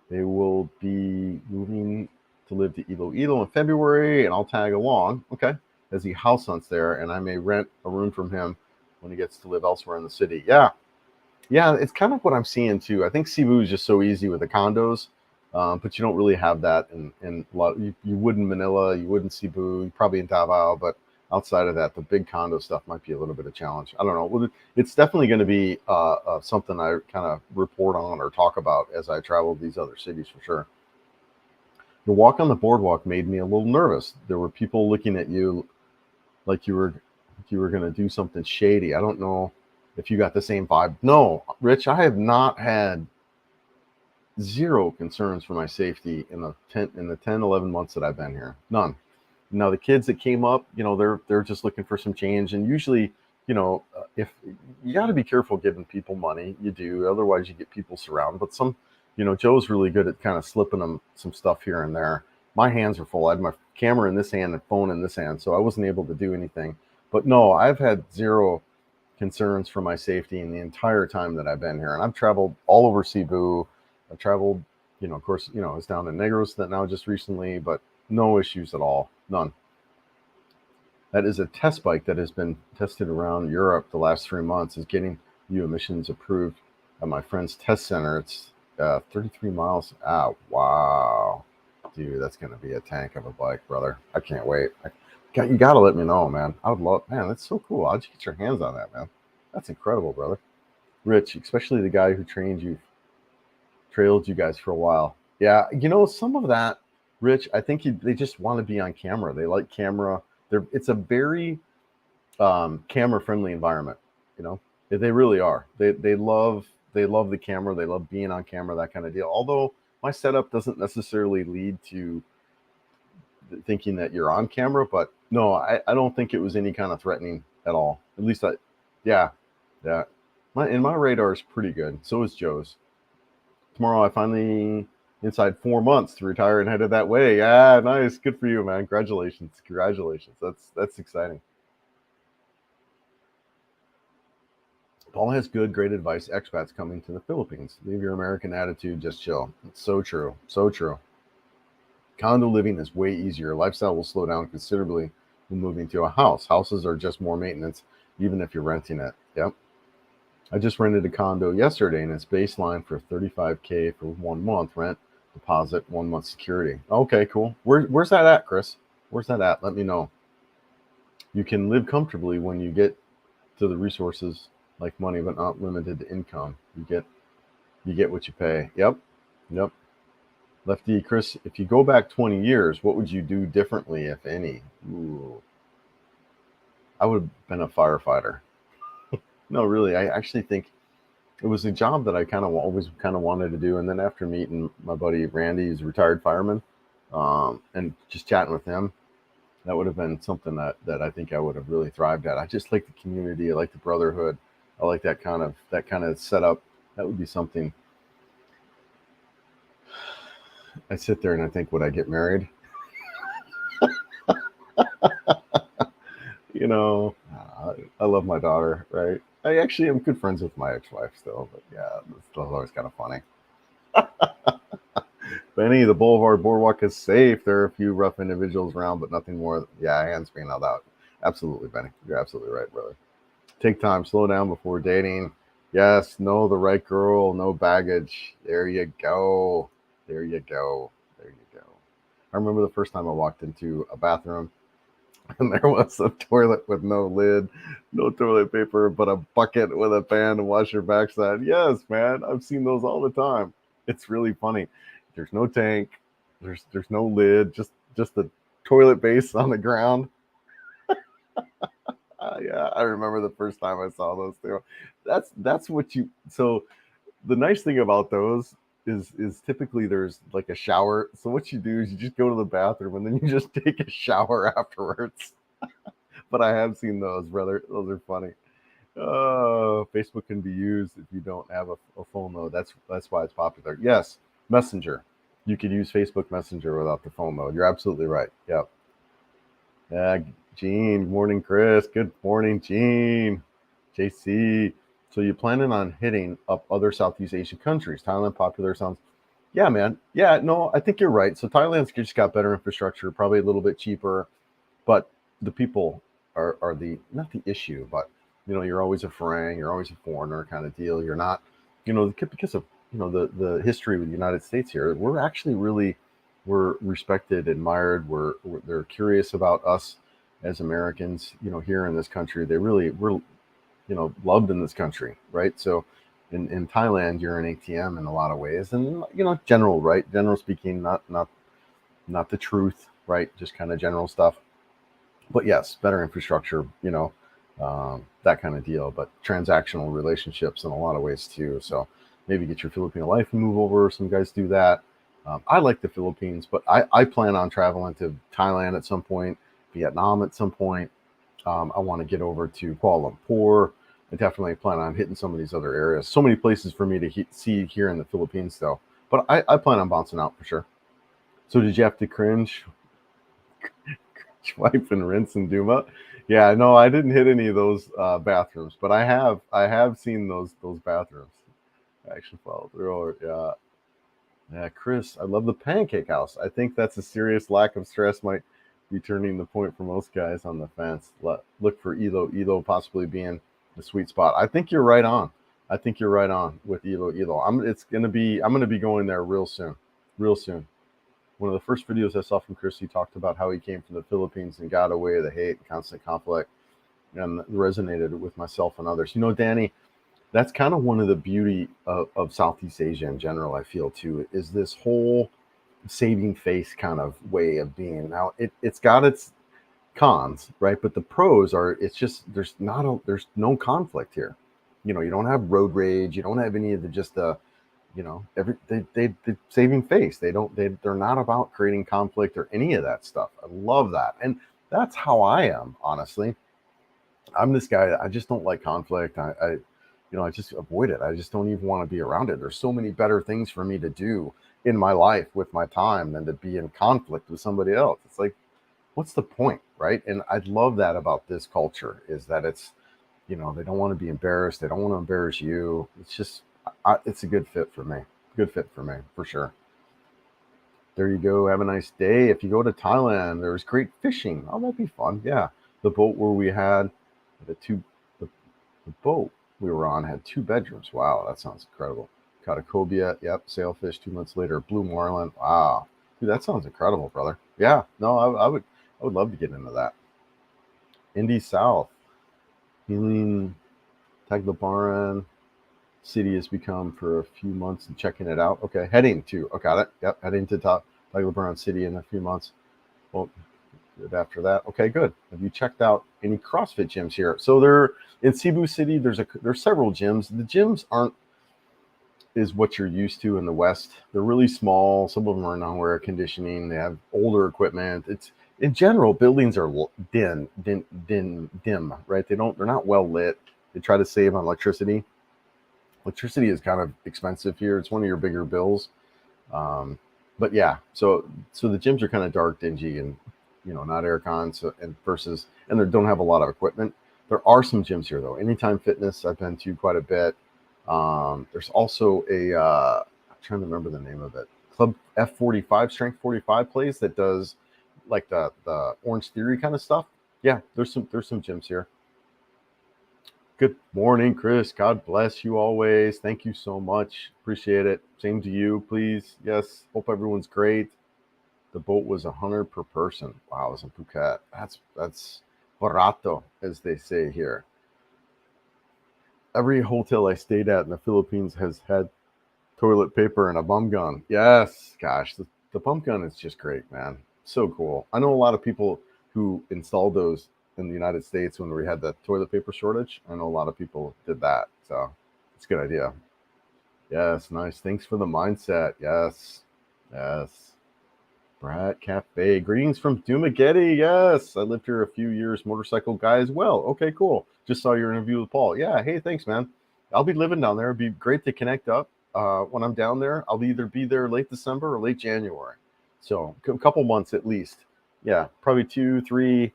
Speaker 1: They will be moving to live to Iloilo in February, and I'll tag along. Okay, as he house hunts there, and I may rent a room from him when he gets to live elsewhere in the city. Yeah, yeah, it's kind of what I'm seeing too. I think Cebu is just so easy with the condos, but you don't really have that in a lot. You would in Manila, you would in Cebu, probably in Davao, but outside of that, the big condo stuff might be a little bit of a challenge. I don't know. Well, it's definitely going to be something I kind of report on or talk about as I travel these other cities for sure. The walk on the boardwalk made me a little nervous. There were people looking at you like you were going to do something shady. I don't know if you got the same vibe. No, Rich, I have not had zero concerns for my safety in the 10 11 months that I've been here. None. Now the kids that came up, they're just looking for some change, and usually, if you got to be careful giving people money, you do. Otherwise, you get people surrounded. But Joe's really good at kind of slipping them some stuff here and there. My hands are full. I had my camera in this hand and phone in this hand, so I wasn't able to do anything. But no, I've had zero concerns for my safety in the entire time that I've been here, and I've traveled all over Cebu. I've traveled, of course, I was down in Negros that now just recently, but no issues at all. None. That is a test bike that has been tested around Europe the last 3 months. Is getting new emissions approved at my friend's test center. It's 33 miles. Ah, wow, dude, that's gonna be a tank of a bike, brother. I can't wait. You gotta let me know, man. I would love, man. That's so cool. How'd you get your hands on that, man? That's incredible, brother. Rich, especially the guy who trailed you guys for a while. Yeah, some of that, Rich. I think they just want to be on camera. They like camera. It's a very camera friendly environment. You know, they really are. They love the camera. They love being on camera. That kind of deal. Although my setup doesn't necessarily lead to thinking that you're on camera, but no, I don't think it was any kind of threatening at all. At least yeah. My radar is pretty good. So is Joe's. Tomorrow I finally inside 4 months to retire and headed that way. Yeah, nice. Good for you, man. Congratulations. That's exciting. Paul has great advice. Expats coming to the Philippines. Leave your American attitude, just chill. It's so true. So true. Condo living is way easier. Lifestyle will slow down considerably when moving to a house. Houses are just more maintenance, even if you're renting it. Yep. I just rented a condo yesterday, and it's baseline for $35K for 1 month rent, deposit, 1 month security. Okay, cool. Where's that at, Chris? Where's that at? Let me know. You can live comfortably when you get to the resources like money, but not limited to income. You get what you pay. Yep. Lefty, Chris, if you go back 20 years, what would you do differently, if any? Ooh. I would have been a firefighter. No, really, I actually think it was a job that I always wanted to do. And then after meeting my buddy Randy, he's a retired fireman, and just chatting with him, that would have been something that I think I would have really thrived at. I just like the community. I like the brotherhood. I like that kind of setup. That would be something. I sit there and I think, would I get married? I love my daughter, right? I actually am good friends with my ex-wife still, but yeah, it's still always kind of funny. Benny, the Boulevard Boardwalk is safe. There are a few rough individuals around, but nothing more. Yeah, hands being held out. Absolutely, Benny. You're absolutely right, brother. Take time, slow down before dating. Yes, know the right girl, no baggage. There you go. There you go. There you go. I remember the first time I walked into a bathroom and there was a toilet with no lid, no toilet paper, but a bucket with a pan to wash your backside. Yes, man, I've seen those all the time. It's really funny. There's no tank, there's no lid, just the toilet base on the ground. Yeah, I remember the first time I saw those too. That's what you. So the nice thing about those is typically there's like a shower. So what you do is you just go to the bathroom and then you just take a shower afterwards. But I have seen those, brother. Those are funny. Facebook can be used if you don't have a phone mode. That's why it's popular. Yes, Messenger. You could use Facebook Messenger without the phone mode. You're absolutely right. Yep. Yeah, Gene. Morning, Chris. Good morning, Gene. JC. So you planning on hitting up other Southeast Asian countries? Thailand popular sounds. Yeah, man. Yeah, no, I think you're right. So Thailand's just got better infrastructure, probably a little bit cheaper, but the people are the not the issue, but you're always a Farang, you're always a foreigner kind of deal. You're not, because of the history with the United States here. We're actually really we're respected, admired. They're curious about us as Americans. Here in this country, we're loved in this country, right? So in Thailand, you're an ATM in a lot of ways, and general, right? General speaking, not the truth, right? Just kind of general stuff. But yes, better infrastructure, that kind of deal. But transactional relationships in a lot of ways too. So maybe get your Filipino life and move over. Some guys do that. I like the Philippines, but I plan on traveling to Thailand at some point, Vietnam at some point. I want to get over to Kuala Lumpur. I definitely plan on hitting some of these other areas. So many places for me to see here in the Philippines, though. But I plan on bouncing out for sure. So did you have to cringe? Wipe and rinse and Duma? Yeah, no, I didn't hit any of those bathrooms, but I have seen those bathrooms. I actually followed through. Yeah, yeah, Chris, I love the Pancake House. I think that's a serious lack of stress might be turning the point for most guys on the fence. Look for Elo possibly being the sweet spot. I think you're right on. I think you're right on with Elo. I'm gonna be going there real soon, real soon. One of the first videos I saw from Chris, he talked about how he came from the Philippines and got away the hate and constant conflict, and resonated with myself and others. Danny, that's kind of one of the beauty of Southeast Asia in general. I feel too is this whole saving face kind of way of being. Now it's got its cons, right? But the pros are it's just there's no conflict here. You don't have road rage. You don't have any of the just the they saving face. They're not about creating conflict or any of that stuff. I love that, and that's how I am, honestly. I'm this guy. I just don't like conflict. I just avoid it. I just don't even want to be around it. There's so many better things for me to do in my life with my time than to be in conflict with somebody else. It's like, what's the point, right? And I love that about this culture is that it's, they don't want to be embarrassed. They don't want to embarrass you. It's just, it's a good fit for me. Good fit for me, for sure. There you go. Have a nice day. If you go to Thailand, there's great fishing. Oh, that'd be fun. Yeah. The boat where we had the, the boat we were on had 2 bedrooms. Wow, that sounds incredible. Caught a cobia. Yep. Sailfish 2 months later. Blue marlin. Wow. Dude, that sounds incredible, brother. Yeah. No, I would love to get into that. Indy South. Healing Tagbilaran city has become for a few months and checking it out. Okay, heading to. Oh, got it. Yep, heading to Tagbilaran city in a few months. Well, good after that. Okay, good. Have you checked out any CrossFit gyms here? So there in Cebu City, there's several gyms. The gyms aren't is what you're used to in the West. They're really small. Some of them are non-air conditioning. They have older equipment. It's in general, buildings are dim, right? They're not well lit. They try to save on electricity. Electricity is kind of expensive here. It's one of your bigger bills. But yeah, so the gyms are kind of dark, dingy, and not aircon. So and they don't have a lot of equipment. There are some gyms here though. Anytime Fitness, I've been to quite a bit. There's also I'm trying to remember the name of it. Club F45, Strength 45 place that does like the Orange Theory kind of stuff. Yeah, there's some gyms here. Good morning, Chris. God bless you always. Thank you so much. Appreciate it. Same to you, please. Yes. Hope everyone's great. The boat was 100 per person. Wow, it was in Phuket. That's barato, as they say here. Every hotel I stayed at in the Philippines has had toilet paper and a bum gun. Yes, gosh, the bum gun is just great, man. So cool. I know a lot of people who installed those in the United States when we had the toilet paper shortage. I know a lot of people did that. So it's a good idea. Yes, nice. Thanks for the mindset. Yes. Yes. Brat Cafe. Greetings from Dumageddon. Yes. I lived here a few years, motorcycle guy as well. Okay, cool. Just saw your interview with Paul. Yeah. Hey, thanks, man. I'll be living down there. It'd be great to connect up. When I'm down there, I'll either be there late December or late January. So a couple months at least. Yeah, probably 2, 3.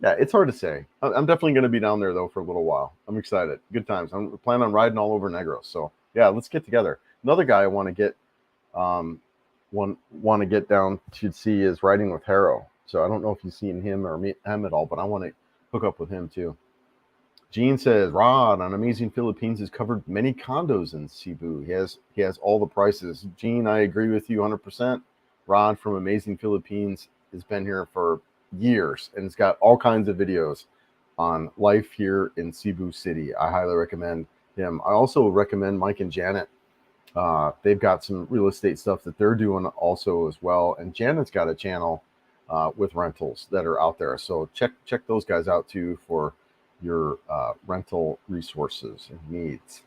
Speaker 1: Yeah, it's hard to say. I'm definitely going to be down there though for a little while. I'm excited. Good times. I'm planning on riding all over Negros. So yeah, let's get together. Another guy I want to get want to get down to see is Riding with Harrow. So I don't know if you've seen him or meet him at all, but I want to hook up with him too. Gene says, Rod on Amazing Philippines has covered many condos in Cebu. He has all the prices. Gene, I agree with you 100%. Rod from Amazing Philippines has been here for years and it's got all kinds of videos on life here in Cebu City. I highly recommend him. I also recommend Mike and Janet. They've got some real estate stuff that they're doing also as well. And Janet's got a channel with rentals that are out there. So check those guys out too for your rental resources and needs.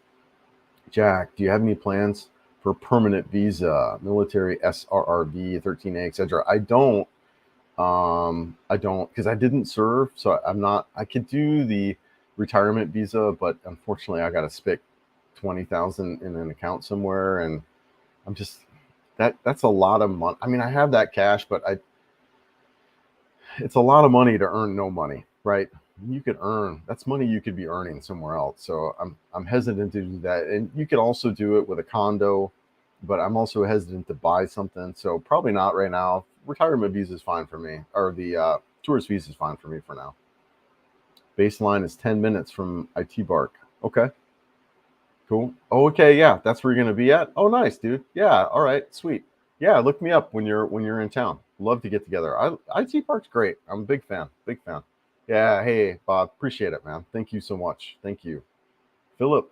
Speaker 1: Jack, do you have any plans for permanent visa, military SRRB, 13A, etc.? I don't because I didn't serve, so I'm not. I could do the retirement visa, but unfortunately, I got to spick 20,000 in an account somewhere, and I'm just that's a lot of money. I mean, I have that cash, but it's a lot of money to earn no money, right? You could earn that's money you could be earning somewhere else. So I'm hesitant to do that. And you could also do it with a condo, but I'm also hesitant to buy something. So probably not right now. Retirement visa is fine for me, or the tourist visa is fine for me for now. Baseline is 10 minutes from IT Bark. Okay. Cool. Oh, okay, yeah, that's where you're gonna be at. Oh, nice, dude. Yeah, all right, sweet. Yeah, look me up when you're in town. Love to get together. IT Park's great. I'm a big fan. Big fan. Yeah, hey, Bob, appreciate it, man. Thank you so much. Thank you. Philip,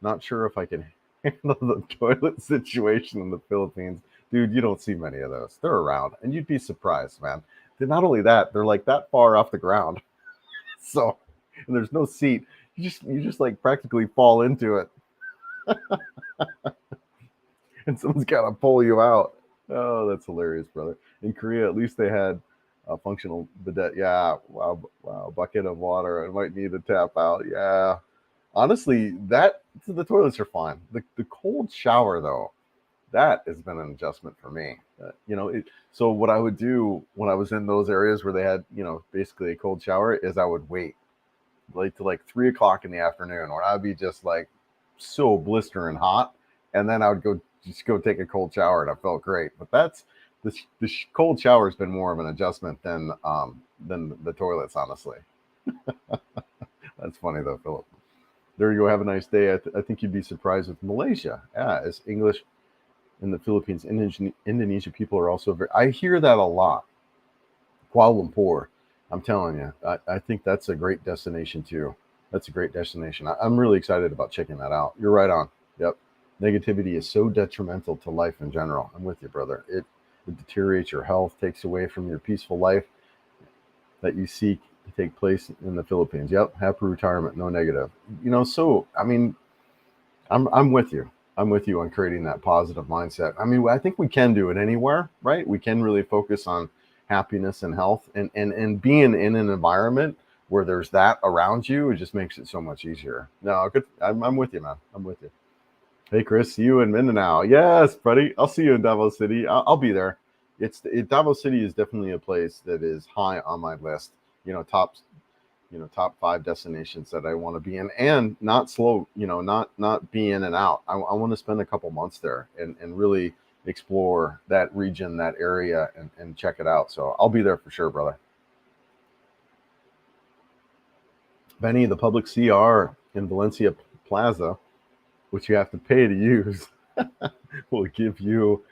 Speaker 1: not sure if I can handle the toilet situation in the Philippines. Dude, you don't see many of those. They're around, and you'd be surprised, man. Not only that, they're like that far off the ground. So, and there's no seat. You just like practically fall into it. And someone's got to pull you out. Oh, that's hilarious, brother. In Korea, at least they had a functional bidet. Yeah, wow, bucket of water. I might need to tap out. Yeah, honestly, the toilets are fine. The cold shower though, that has been an adjustment for me. So what I would do when I was in those areas where they had basically a cold shower is I would wait like to like 3 o'clock in the afternoon, where I'd be just like so blistering hot, and then I would go take a cold shower, and I felt great. But that's the cold shower has been more of an adjustment than the toilets, honestly. That's funny though, Philip. There you go. Have a nice day. I think you'd be surprised with Malaysia. Yeah, as English in the Philippines, Indonesia people are also very. I hear that a lot. Kuala Lumpur. I'm telling you, I think that's a great destination too. That's a great destination. I'm really excited about checking that out. You're right on. Yep. Negativity is so detrimental to life in general. I'm with you, brother. It deteriorates your health, takes away from your peaceful life that you seek to take place in the Philippines. Yep. Happy retirement. No negative. So, I mean, I'm with you. I'm with you on creating that positive mindset. I mean, I think we can do it anywhere, right? We can really focus on happiness and health, and being in an environment where there's that around you, it just makes it so much easier. No, good. I'm with you, man. I'm with you. Hey, Chris, see you in Mindanao. Yes, buddy. I'll see you in Davao City. I'll be there. Davao City is definitely a place that is high on my list. Top top 5 destinations that I want to be in, and not slow, not be in and out. I want to spend a couple months there and really explore that region, that area, and check it out. So I'll be there for sure, brother. Benny, the public CR in Valencia Plaza, which you have to pay to use, will give you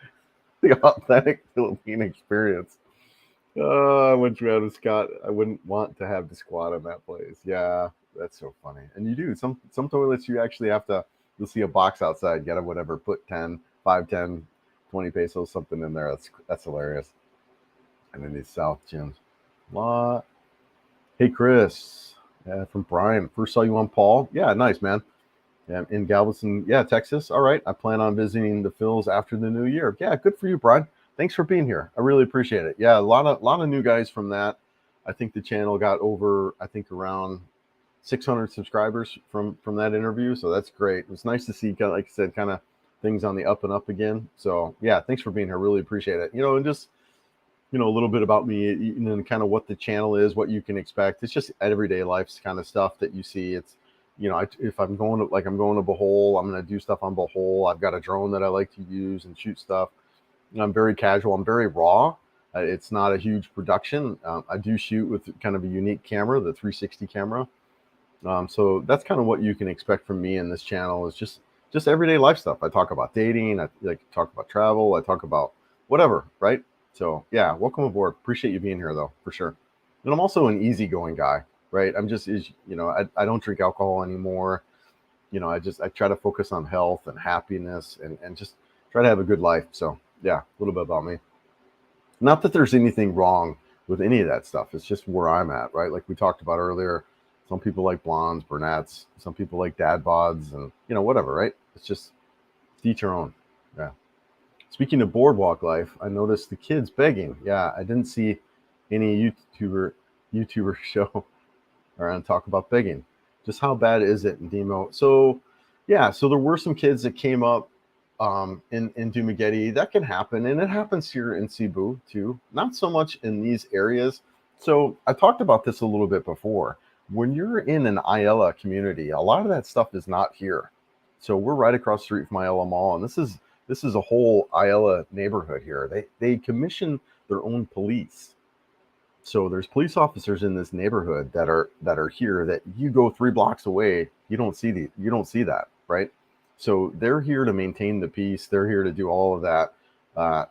Speaker 1: the authentic Philippine experience. I went to Travis Scott. I wouldn't want to have to squat in that place. Yeah, that's so funny. And you do some toilets. You actually have to. You'll see a box outside. Get a whatever. Put 10, 5, 10, 20 pesos, something in there. That's hilarious. And then these South gyms. What? Hey Chris, from Brian. First saw you on Paul. Yeah, nice man. Yeah, in Galveston, yeah, Texas. All right. I plan on visiting the Phils after the new year. Yeah, good for you, Brian. Thanks for being here. I really appreciate it. Yeah, a lot of new guys from that. I think the channel got over, I think around 600 subscribers from that interview. So that's great. It was nice to see, like I said, kind of things on the up and up again. So yeah, thanks for being here. Really appreciate it. And just a little bit about me, and kind of what the channel is, what you can expect. It's just everyday life's kind of stuff that you see. It's if I'm going to Bohol, I'm going to do stuff on Bohol. I've got a drone that I like to use and shoot stuff. I'm very casual. I'm very raw. It's not a huge production. I do shoot with kind of a unique camera, the 360 camera. So that's kind of what you can expect from me in this channel, is just everyday life stuff. I talk about dating. I like to talk about travel. I talk about whatever, right? So yeah, welcome aboard. Appreciate you being here though, for sure. And I'm also an easygoing guy, right? I'm just, I don't drink alcohol anymore. I try to focus on health and happiness and just try to have a good life. So yeah, a little bit about me. Not that there's anything wrong with any of that stuff. It's just where I'm at, right? Like we talked about earlier, some people like blondes, brunettes, some people like dad bods, and whatever, right? It's just each your own. Yeah. Speaking of boardwalk life, I noticed the kids begging. Yeah, I didn't see any YouTuber show around talk about begging. Just how bad is it in Demo? So yeah, so there were some kids that came up in Dumaguete. That can happen, and it happens here in Cebu too. Not so much in these areas. So I talked about this a little bit before. When you're in an Ayala community, a lot of that stuff is not here. So we're right across the street from Ayala Mall, and this is a whole Ayala neighborhood here. They commission their own police. So there's police officers in this neighborhood that are here that you go 3 blocks away, you don't see that, right? So they're here to maintain the peace. They're here to do all of that.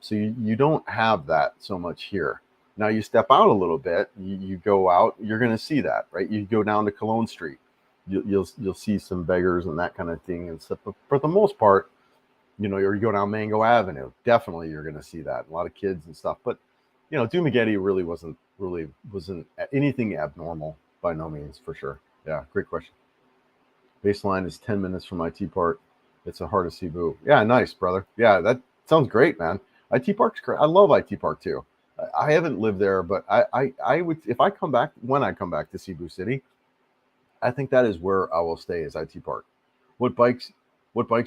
Speaker 1: So you don't have that so much here. Now you step out a little bit, you go out, you're going to see that, right? You go down to Cologne Street, you'll see some beggars and that kind of thing and stuff. But for the most part, or you go down Mango Avenue, definitely you're going to see that. A lot of kids and stuff. But Dumaguete really wasn't anything abnormal, by no means, for sure. Yeah, great question. Baseline is 10 minutes from IT Park. It's the heart of Cebu. Yeah, nice, brother. Yeah, that sounds great, man. IT Park's great. I love IT Park too. I haven't lived there, but I would, if I come back, when I come back to Cebu City, I think that is where I will stay, is IT Park. What bikes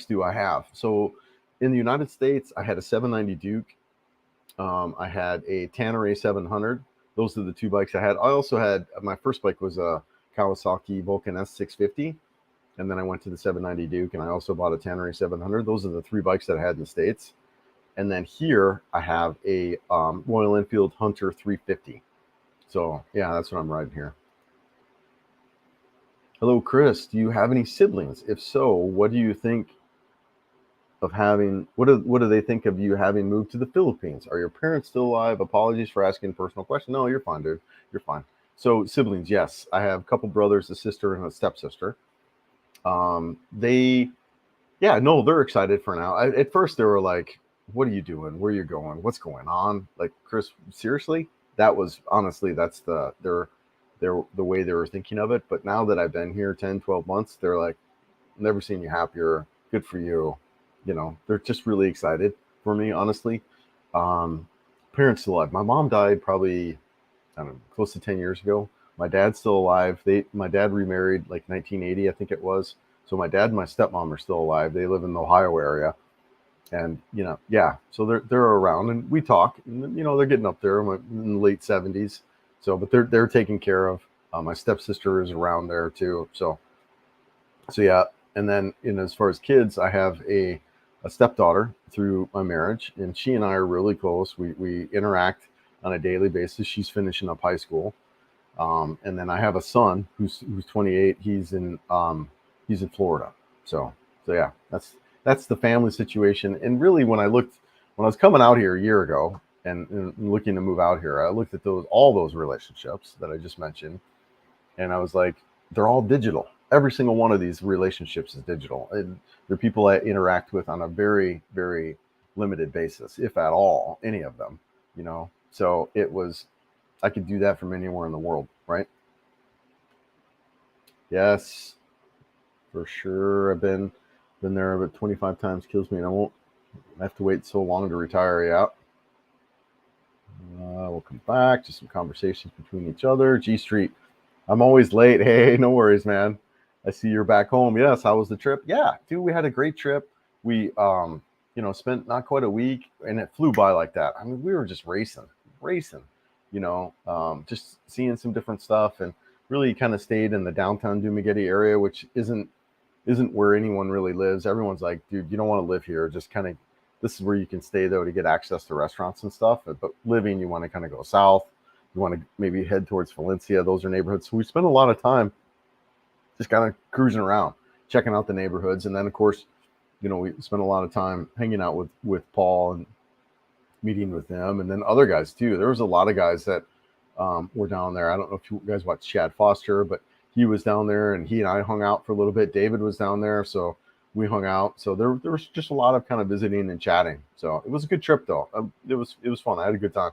Speaker 1: do I have? So in the United States, I had a 790 Duke. I had a Tanneray 700. Those are the 2 bikes I had. I also had, my first bike was a Kawasaki Vulcan S650. And then I went to the 790 Duke, and I also bought a Tanneray 700. Those are the 3 bikes that I had in the States. And then here I have a Royal Enfield Hunter 350. So yeah, that's what I'm riding here. Hello, Chris. Do you have any siblings? If so, what do you think of having? What do they think of you having moved to the Philippines? Are your parents still alive? Apologies for asking a personal question. No, you're fine, dude. You're fine. So siblings, yes, I have a couple brothers, a sister, and a stepsister. They're excited for now. At first they were like, what are you doing? Where are you going? What's going on? Like, Chris, seriously? That was, honestly, that's the way they were thinking of it. But now that I've been here 10, 12 months, they're like, never seen you happier. Good for you. They're just really excited for me, honestly. Parents still alive. My mom died probably, I don't know, close to 10 years ago. My dad's still alive. My dad remarried like 1980, I think it was. So my dad and my stepmom are still alive. They live in the Ohio area. And, so they're around, and we talk, and, they're getting up there in the late 70s. So, but they're taken care of. My stepsister is around there too. So yeah. And then as far as kids, I have a stepdaughter through my marriage, and she and I are really close. We interact on a daily basis. She's finishing up high school. And then I have a son who's 28. He's in Florida. So yeah, that's the family situation. And really, when I was coming out here a year ago and looking to move out here, I looked at all those relationships that I just mentioned, and I was like, they're all digital. Every single one of these relationships is digital, and they're people I interact with on a very, very limited basis, if at all, any of them. So I could do that from anywhere in the world, right? Yes, for sure. I've been there about 25 times. Kills me, and I have to wait so long to retire. Yeah. We'll come back to some conversations between each other. G Street. I'm always late. Hey, no worries, man. I see you're back home. Yes. How was the trip? Yeah, dude, we had a great trip. We spent not quite a week, and it flew by like that. I mean, we were just racing. Just seeing some different stuff, and really kind of stayed in the downtown Dumaguete area, which isn't where anyone really lives. Everyone's like, dude, you don't want to live here. Just kind of, this is where you can stay though to get access to restaurants and stuff. But living, you want to kind of go south. You want to maybe head towards Valencia. Those are neighborhoods. So we spent a lot of time just kind of cruising around, checking out the neighborhoods. And then of course, we spent a lot of time hanging out with Paul and meeting with them, and then other guys too. There was a lot of guys that were down there. I don't know if you guys watched Chad Foster, but he was down there, and he and I hung out for a little bit. David was down there, so we hung out. So there was just a lot of kind of visiting and chatting. So it was a good trip though. It was fun. I had a good time.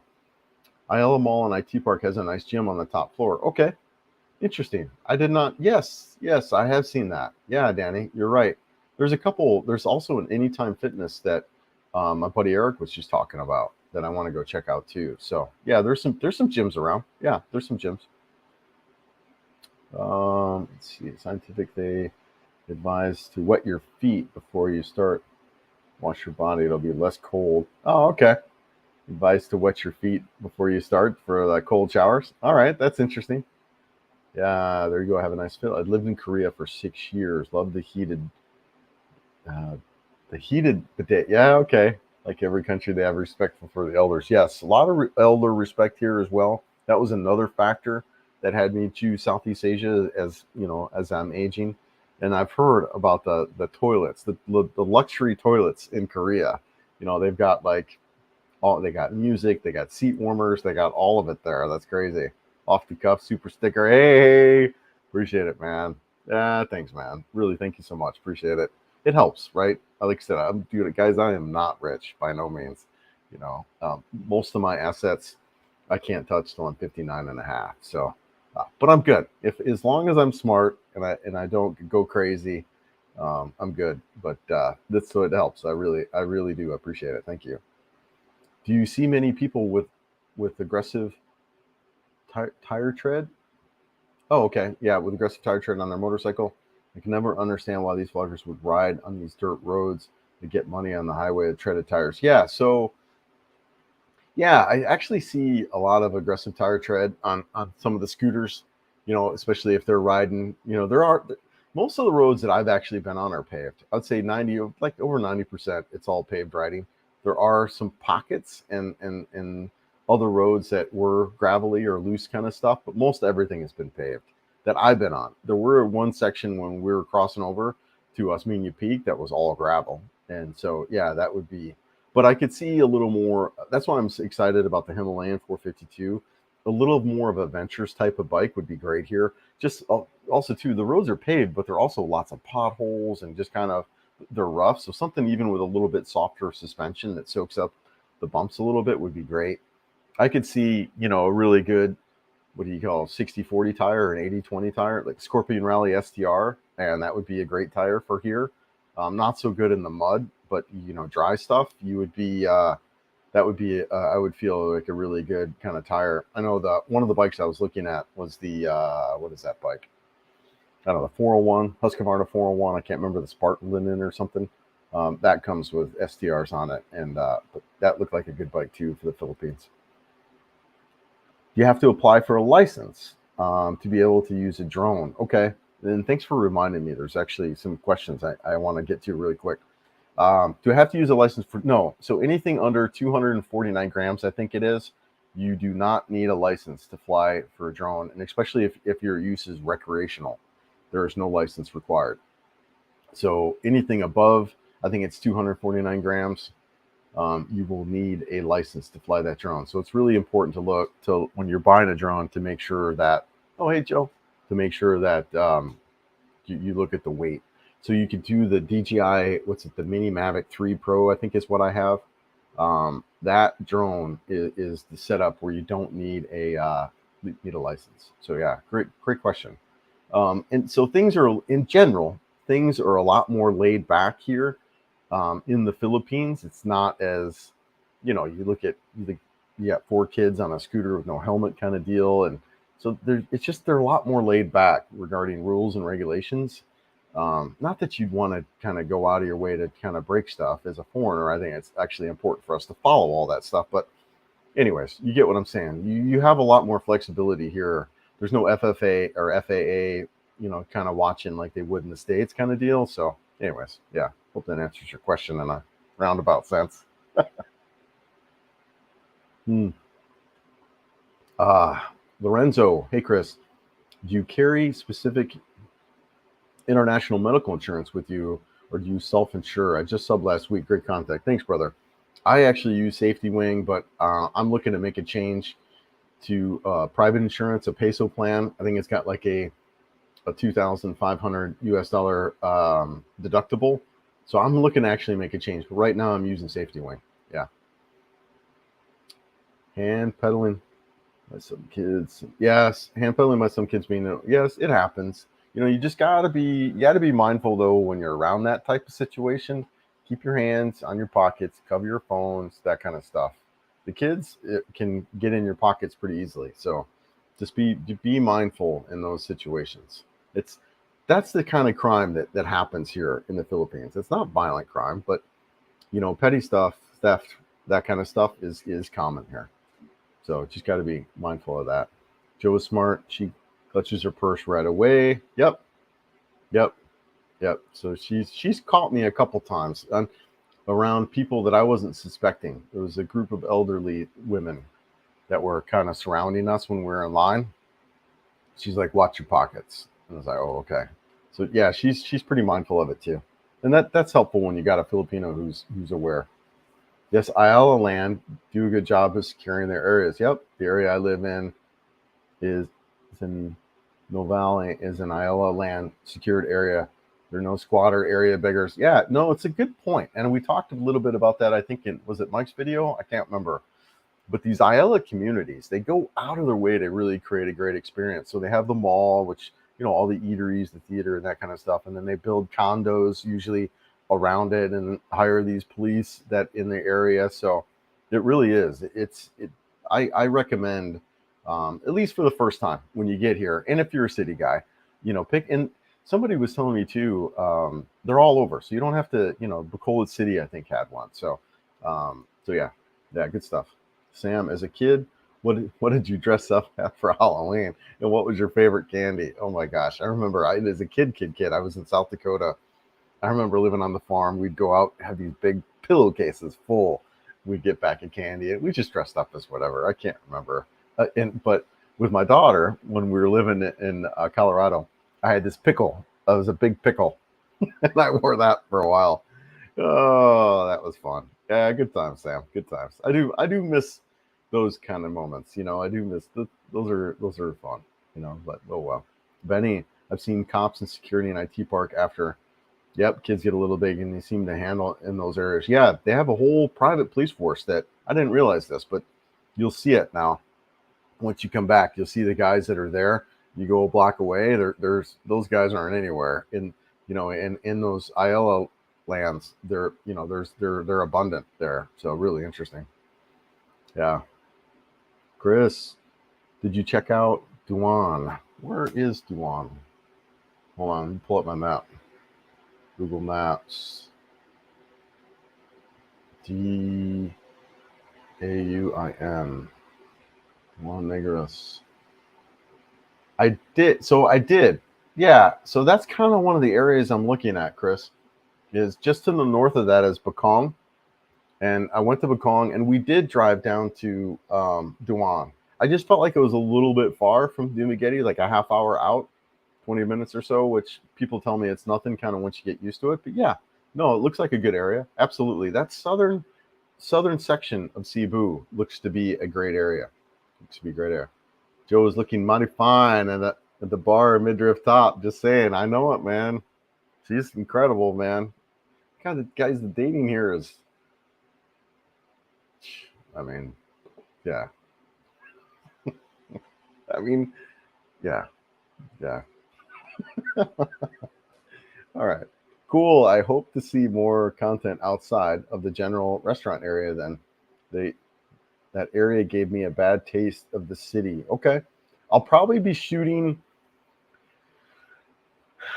Speaker 1: Ayala Mall and IT Park has a nice gym on the top floor. Okay, interesting. I did not. Yes, I have seen that. Yeah, Danny, you're right. There's a couple. There's also an Anytime Fitness that my buddy Eric was just talking about that I want to go check out too. So yeah, there's some gyms around. Yeah, there's some gyms. Let's see. Scientific, they advise to wet your feet before you start. Wash your body; it'll be less cold. Oh, okay. Advice to wet your feet before you start for the cold showers. All right, that's interesting. Yeah, there you go. Have a nice fit. I lived in Korea for 6 years. Love uh, the heated bidet. Yeah, okay. Like every country, they have respect for the elders. Yes, a lot of elder respect here as well. That was another factor that had me choose Southeast Asia as I'm aging. And I've heard about the toilets, the luxury toilets in Korea. They've got they got music, they got seat warmers, they got all of it there. That's crazy. Off the cuff super sticker. Hey, appreciate it, man. Yeah, thanks, man. Really, thank you so much. Appreciate it. It helps, right? Like I said, dude, guys, I am not rich by no means. Most of my assets I can't touch till I'm 59 and a half. So, but I'm good. As long as I'm smart and I don't go crazy, I'm good. But that's so it helps. I really do appreciate it. Thank you. Do you see many people with aggressive tire tread? Oh, okay. Yeah, with aggressive tire tread on their motorcycle. I can never understand why these vloggers would ride on these dirt roads to get money on the highway with treaded tires. Yeah, so yeah, I actually see a lot of aggressive tire tread on some of the scooters, especially if they're riding. There are most of the roads that I've actually been on are paved. I'd say over 90%, it's all paved riding. There are some pockets and other roads that were gravelly or loose kind of stuff, but most everything has been paved that I've been on. There were one section when we were crossing over to Osmeña Peak that was all gravel. And so, yeah, that would be, but I could see a little more. That's why I'm excited about the Himalayan 452. A little more of a ventures type of bike would be great here. Just also too, the roads are paved, but there are also lots of potholes and just kind of, they're rough. So something even with a little bit softer suspension that soaks up the bumps a little bit would be great. I could see, a really good, what do you call 60-40 tire or an 80-20 tire, like Scorpion Rally STR, and that would be a great tire for here. Not so good in the mud, but dry stuff, you would be that would be I would feel like a really good kind of tire. I know one of the bikes I was looking at was the what is that bike? I don't know, the 401 Husqvarna 401. I can't remember, the Spartan Linen or something. That comes with STRs on it, and but that looked like a good bike too for the Philippines. You have to apply for a license. to be able to use a drone. Okay, then thanks for reminding me. There's actually some questions I want to get to really quick. Do I have to use a license for? No. So anything under 249 grams, I think it is, you do not need a license to fly for a drone, and especially if your use is recreational, there is no license required. So anything above, I think it's 249 grams, you will need a license to fly that drone. So it's really important to look to when you're buying a drone to make sure that, oh, hey, Joe, to make sure that you look at the weight. So you could do the DJI, what's it, the Mini Mavic 3 Pro, I think is what I have. That drone is the setup where you don't need a license. So yeah, great question. And so things are, in general, things are a lot more laid back here in the Philippines. It's not as, you look at you got 4 kids on a scooter with no helmet kind of deal, and so it's just they're a lot more laid back regarding rules and regulations. Not that you'd want to kind of go out of your way to kind of break stuff as a foreigner. I think it's actually important for us to follow all that stuff. But anyways, you get what I'm saying. You have a lot more flexibility here. There's no FFA or FAA, kind of watching like they would in the States kind of deal. So anyways, yeah, hope that answers your question in a roundabout sense. Hmm. Lorenzo, hey Chris, do you carry specific international medical insurance with you, or do you self-insure? I just subbed last week. Great contact. Thanks, brother. I actually use Safety Wing, but I'm looking to make a change to private insurance, a peso plan. I think it's got like a 2,500 US dollar deductible. So I'm looking to actually make a change. But right now I'm using Safety Wing. Yeah. Hand pedaling by some kids. Yes, hand pedaling by some kids being, yes, it happens. You gotta be mindful though when you're around that type of situation. Keep your hands on your pockets, cover your phones, that kind of stuff. The kids, it can get in your pockets pretty easily. So just be mindful in those situations. It's That's the kind of crime that happens here in the Philippines. It's not violent crime, but petty stuff, theft, that kind of stuff is common here. So just got to be mindful of that. Joe is smart. She clutches her purse right away. Yep, yep, yep. So she's caught me a couple times around people that I wasn't suspecting. There was a group of elderly women that were kind of surrounding us when we were in line. She's like, "Watch your pockets," and I was like, "Oh, okay." So yeah, she's pretty mindful of it too, and that's helpful when you got a Filipino who's aware. Yes, Ayala Land do a good job of securing their areas. Yep, the area I live in is in Novale, is an Ayala Land secured area. There are no squatter area beggars. Yeah, no, it's a good point, and we talked a little bit about that. I think was it Mike's video? I can't remember. But these Ayala communities, they go out of their way to really create a great experience. So they have the mall, which all the eateries, the theater, and that kind of stuff, and then they build condos usually around it and hire these police that in the area. So it really is. I recommend at least for the first time when you get here, and if you're a city guy, pick. And somebody was telling me too, they're all over, so you don't have to. Bacolod City, I think, had one. So yeah, good stuff. Sam, as a kid, what did you dress up at for Halloween, and what was your favorite candy? Oh my gosh, I remember as a kid, I was in South Dakota. I remember living on the farm. We'd go out, have these big pillowcases full. We'd get back of candy, and we just dressed up as whatever. I can't remember. But with my daughter, when we were living in Colorado, I had this pickle. It was a big pickle, and I wore that for a while. Oh, that was fun. Yeah, good times, Sam. Good times. I do miss those kind of moments. I do miss those are fun. But oh well. Benny, I've seen cops and security in IT Park after. Yep, kids get a little big and they seem to handle in those areas. Yeah, they have a whole private police force that I didn't realize this, but you'll see it now. Once you come back, you'll see the guys that are there. You go a block away, there's those guys aren't anywhere. In those Ayala lands, they're abundant there. So really interesting. Yeah. Chris, did you check out Duan? Where is Duan? Hold on, let me pull up my map. Google Maps. Dauin. Juan Negros. I did. So I did. Yeah. So that's kind of one of the areas I'm looking at, Chris, is just to the north of that is Bakong. And I went to Bakong and we did drive down to Duan. I just felt like it was a little bit far from Dumaguete, like a half hour out, 20 minutes or so, which people tell me it's nothing kind of once you get used to it. But yeah, no, it looks like a good area. Absolutely. That southern section of Cebu looks to be a great area. Looks to be a great area. Joe is looking mighty fine at the bar midriff top. Just saying, I know it, man. She's incredible, man. God, the guys, the dating here is, I mean, yeah. I mean, yeah, yeah. All right, cool. I hope to see more content outside of the general restaurant area. Then, they that area gave me a bad taste of the city. Okay, I'll probably be shooting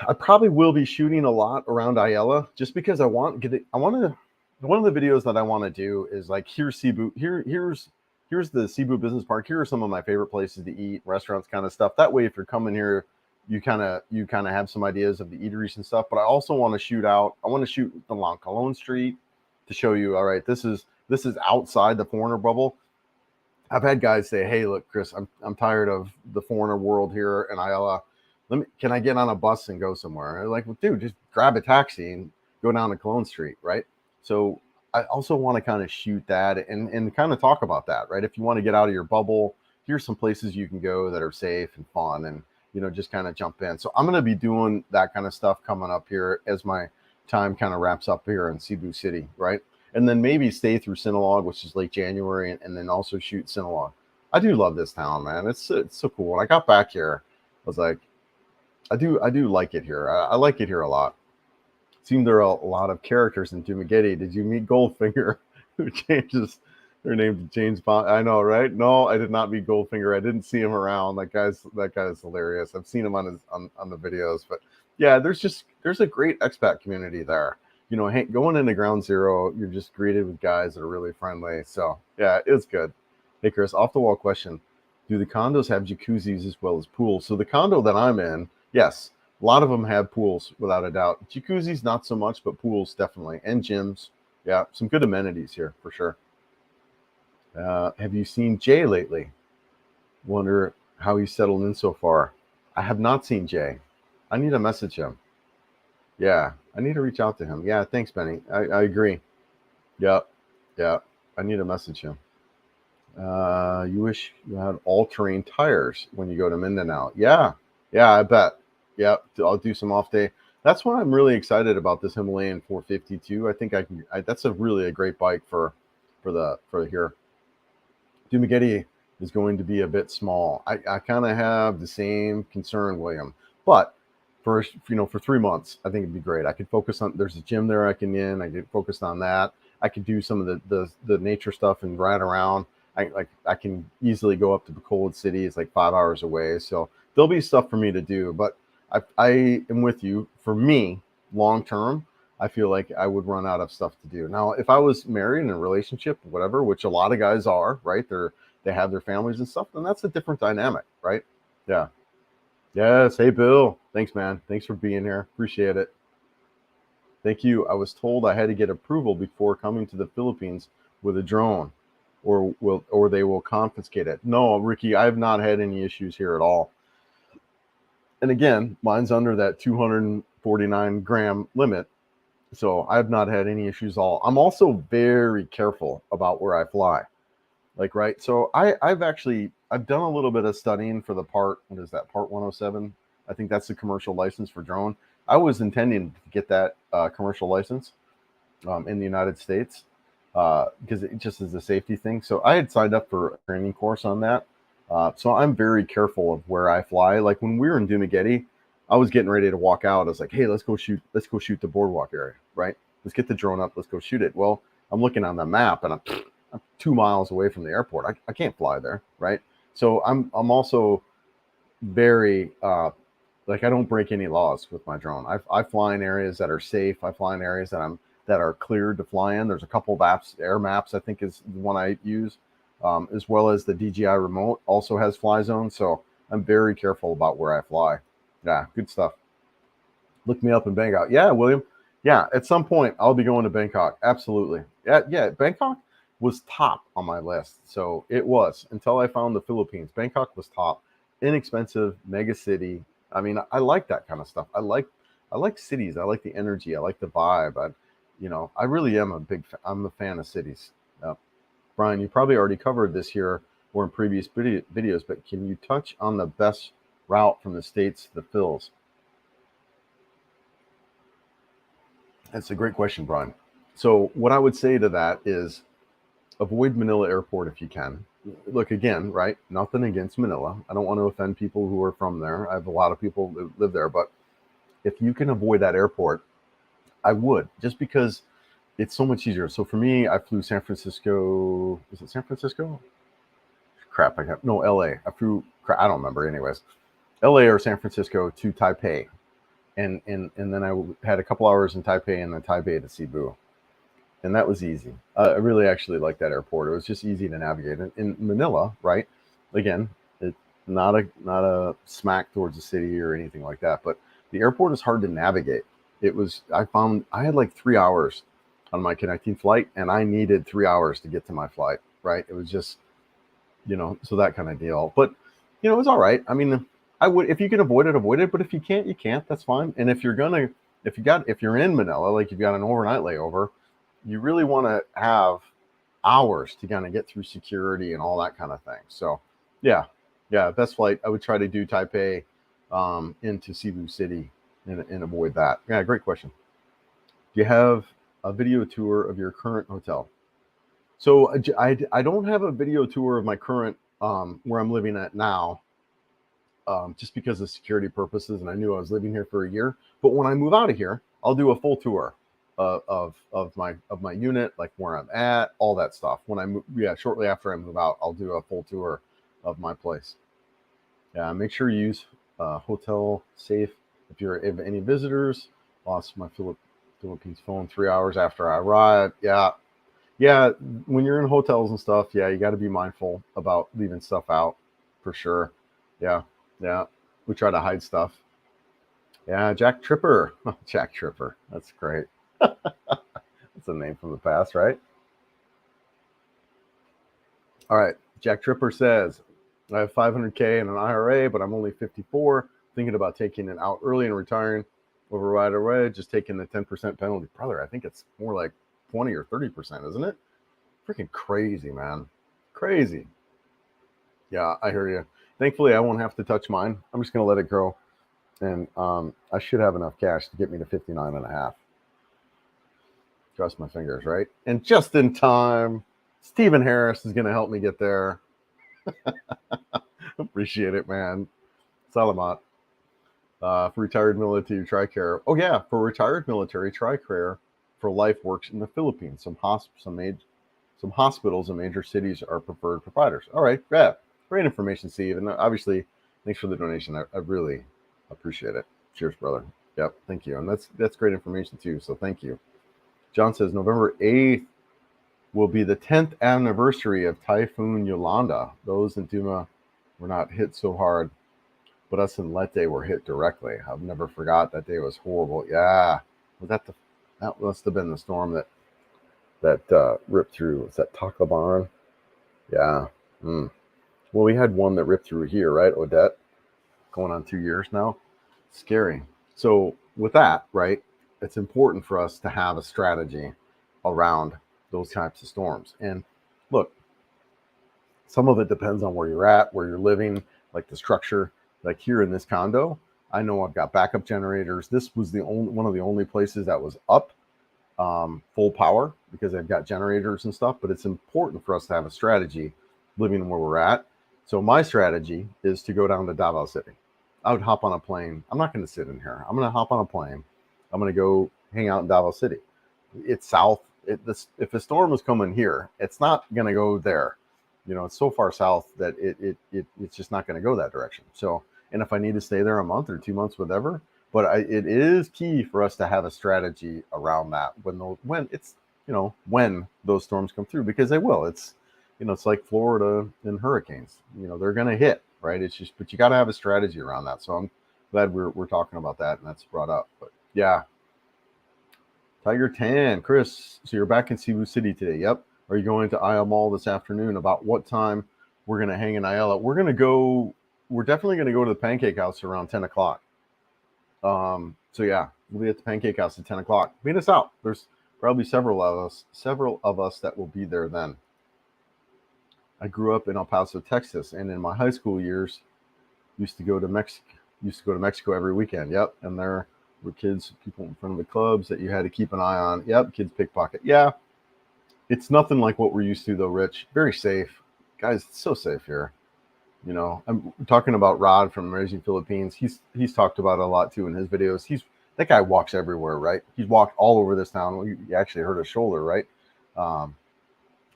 Speaker 1: I probably will be shooting a lot around Ayala just because I want to one of the videos that I want to do is like here's Cebu here's the Cebu Business Park. Here are some of my favorite places to eat, restaurants kind of stuff. That way if you're coming here you kind of have some ideas of the eateries and stuff, but I also want to I want to shoot along Cologne Street to show you all right, this is outside the foreigner bubble. I've had guys say, "Hey, look, Chris, I'm tired of the foreigner world here in Ayala. Can I get on a bus and go somewhere?" And like, well, dude, just grab a taxi and go down to Cologne Street, right? So I also want to kind of shoot that and kind of talk about that, right? If you want to get out of your bubble, here's some places you can go that are safe and fun, and just kind of jump in. So I'm going to be doing that kind of stuff coming up here as my time kind of wraps up here in Cebu City, right? And then maybe stay through Sinulog, which is late January, and then also shoot Sinulog. I do love this town, man. It's so cool. When I got back here, I was like, I do like it here. I like it here a lot. Seemed there are a lot of characters in Dumaguete. Did you meet Goldfinger, who changes her name to James Bond? I know, right? No, I did not meet Goldfinger. I didn't see him around. That guy is hilarious. I've seen him on the videos, but yeah, there's a great expat community there. Hey, going into Ground Zero, you're just greeted with guys that are really friendly. So yeah, it's good. Hey Chris, off the wall question: do the condos have jacuzzis as well as pools? So the condo that I'm in, yes, a lot of them have pools without a doubt. Jacuzzis not so much, but pools definitely, and gyms. Yeah, some good amenities here for sure. Have you seen Jay lately? Wonder how he's settled in so far. I have not seen Jay. I need to message him. Yeah, I need to reach out to him. Yeah, thanks, Benny. I agree. Yep, yeah. I need to message him. You wish you had all-terrain tires when you go to Mindanao. Yeah, yeah, I bet. Yeah, I'll do some off day. That's why I'm really excited about this Himalayan 452. I think I can. That's a great bike for here. Dumaguete is going to be a bit small. I kind of have the same concern, William. But for 3 months, I think it'd be great. I could focus on. There's a gym there I can in. I could focus on that. I could do some of the nature stuff and ride around. I can easily go up to Bacolod City. It's like 5 hours away, so there'll be stuff for me to do. But I am with you. For me, long term, I feel like I would run out of stuff to do. Now, if I was married in a relationship, whatever, which a lot of guys are, right? They have their families and stuff, then that's a different dynamic, right? Yeah. Yes. Hey, Bill. Thanks, man. Thanks for being here. Appreciate it. Thank you. I was told I had to get approval before coming to the Philippines with a drone, or they will confiscate it. No, Ricky, I've not had any issues here at all. And again, mine's under that 249 gram limit, so I've not had any issues at all. I'm also very careful about where I fly. Like, right. So I've done a little bit of studying for the what is that, part 107? I think that's the commercial license for drone. I was intending to get that commercial license in the United States because it just is a safety thing. So I had signed up for a training course on that. So I'm very careful of where I fly. Like when we were in Dumaguete, I was getting ready to walk out. I was like, hey, let's go shoot the boardwalk area, right? Let's get the drone up. Let's go shoot it. Well, I'm looking on the map and I'm 2 miles away from the airport. I can't fly there, right? So I'm also very like I don't break any laws with my drone. I fly in areas that are safe. I fly in areas that are cleared to fly in. There's a couple of apps. Air Maps, I think, is the one I use, as well as the DJI remote also has fly zone. So I'm very careful about where I fly. Yeah, good stuff. Look me up in Bangkok. Yeah, William. Yeah, at some point I'll be going to Bangkok. Absolutely. Yeah. Bangkok was top on my list. So it was until I found the Philippines. Bangkok was top. Inexpensive, mega city. I mean, I like that kind of stuff. I like cities. I like the energy. I like the vibe. I really am I'm a fan of cities. Brian, you probably already covered this here or in previous videos, but can you touch on the best route from the States to the Phils? That's a great question, Brian. So, what I would say to that is avoid Manila Airport if you can. Look, again, right? Nothing against Manila. I don't want to offend people who are from there. I have a lot of people who live there, but if you can avoid that airport, I would, just because it's so much easier. So for me, I flew San Francisco. Is it San Francisco? Crap, I have no LA. I flew. I don't remember. Anyways, LA or San Francisco to Taipei, and then I had a couple hours in Taipei and then Taipei to Cebu, and that was easy. I really actually liked that airport. It was just easy to navigate. In Manila, right? Again, it's not a smack towards the city or anything like that, but the airport is hard to navigate. I found I had like 3 hours on my connecting flight, and I needed 3 hours to get to my flight. Right? It was just so that kind of deal. But it was all right. I mean, I would, if you can avoid it. But if you can't, you can't. That's fine. And if you're in Manila, like you've got an overnight layover, you really want to have hours to kind of get through security and all that kind of thing. So, yeah, best flight. I would try to do Taipei into Cebu City and avoid that. Yeah, great question. Do you have a video tour of your current hotel? So I don't have a video tour of my current where I'm living at now, just because of security purposes, and I knew I was living here for a year. But when I move out of here, I'll do a full tour of my unit, like where I'm at, all that stuff. When I move, yeah, shortly after I move out, I'll do a full tour of my place. Yeah, make sure you use Hotel Safe if you're if any visitors. Lost my Philippines phone 3 hours after I arrived. Yeah, when you're in hotels and stuff, yeah, you got to be mindful about leaving stuff out for sure. Yeah, yeah, we try to hide stuff. Yeah, Jack Tripper. Jack Tripper. That's great. That's a name from the past, right? All right. Jack Tripper says, I have 500K in an IRA, but I'm only 54. Thinking about taking it out early and retiring over right away, just taking the 10% penalty. Brother, I think it's more like 20 or 30%, isn't it? Freaking crazy, man. Crazy. Yeah, I hear you. Thankfully, I won't have to touch mine. I'm just going to let it grow. And I should have enough cash to get me to 59 and a half. Cross my fingers, right? And just in time, Stephen Harris is going to help me get there. Appreciate it, man. Salamat. For retired military, TRICARE. Oh, yeah, for retired military, TRICARE for life works in the Philippines. Some hospitals in major cities are preferred providers. All right, yeah. Great information, Steve. And obviously, thanks for the donation. I really appreciate it. Cheers, brother. Yep, thank you. And that's great information, too, so thank you. John says November 8th will be the 10th anniversary of Typhoon Yolanda. Those in Duma were not hit so hard, but us in Leyte were hit directly. I've never forgot that day. Was horrible. Yeah, that must have been the storm that ripped through. Was that Tacloban? Yeah. Well, we had one that ripped through here, right, Odette? Going on 2 years now. Scary. So with that, right, it's important for us to have a strategy around those types of storms. And look, some of it depends on where you're at, where you're living, like the structure. Like here in this condo, I know I've got backup generators. This was one of the only places that was up full power because I've got generators and stuff. But it's important for us to have a strategy living where we're at. So my strategy is to go down to Davao City. I would hop on a plane. I'm not going to sit in here. I'm going to hop on a plane. I'm going to go hang out in Davao City. It's south. If a storm was coming here, it's not going to go there. It's so far south that it's just not going to go that direction. So, and if I need to stay there a month or 2 months, whatever, but it is key for us to have a strategy around that when those storms come through, because they will. It's like Florida and hurricanes. They're going to hit, right? It's just, but you got to have a strategy around that. So I'm glad we're talking about that and that's brought up. But yeah, Tiger Tan, Chris. So you're back in Cebu City today? Yep. Are you going to Isle Mall this afternoon? About what time we're gonna hang in Ayala? We're gonna go. We're definitely gonna go to the Pancake House around 10 o'clock. So yeah, we'll be at the Pancake House at 10 o'clock. Meet us out. There's probably several of us that will be there then. I grew up in El Paso, Texas, and in my high school years, used to go to Mexico every weekend. Yep, and there were kids, people in front of the clubs that you had to keep an eye on. Yep, kids pickpocket. Yeah, it's nothing like what we're used to though, Rich. Very safe, guys. It's so safe here. You know, I'm talking about Rod from Raising Philippines. He's talked about it a lot too in his videos. That guy walks everywhere, right? He's walked all over this town. Well, you actually hurt his shoulder, right?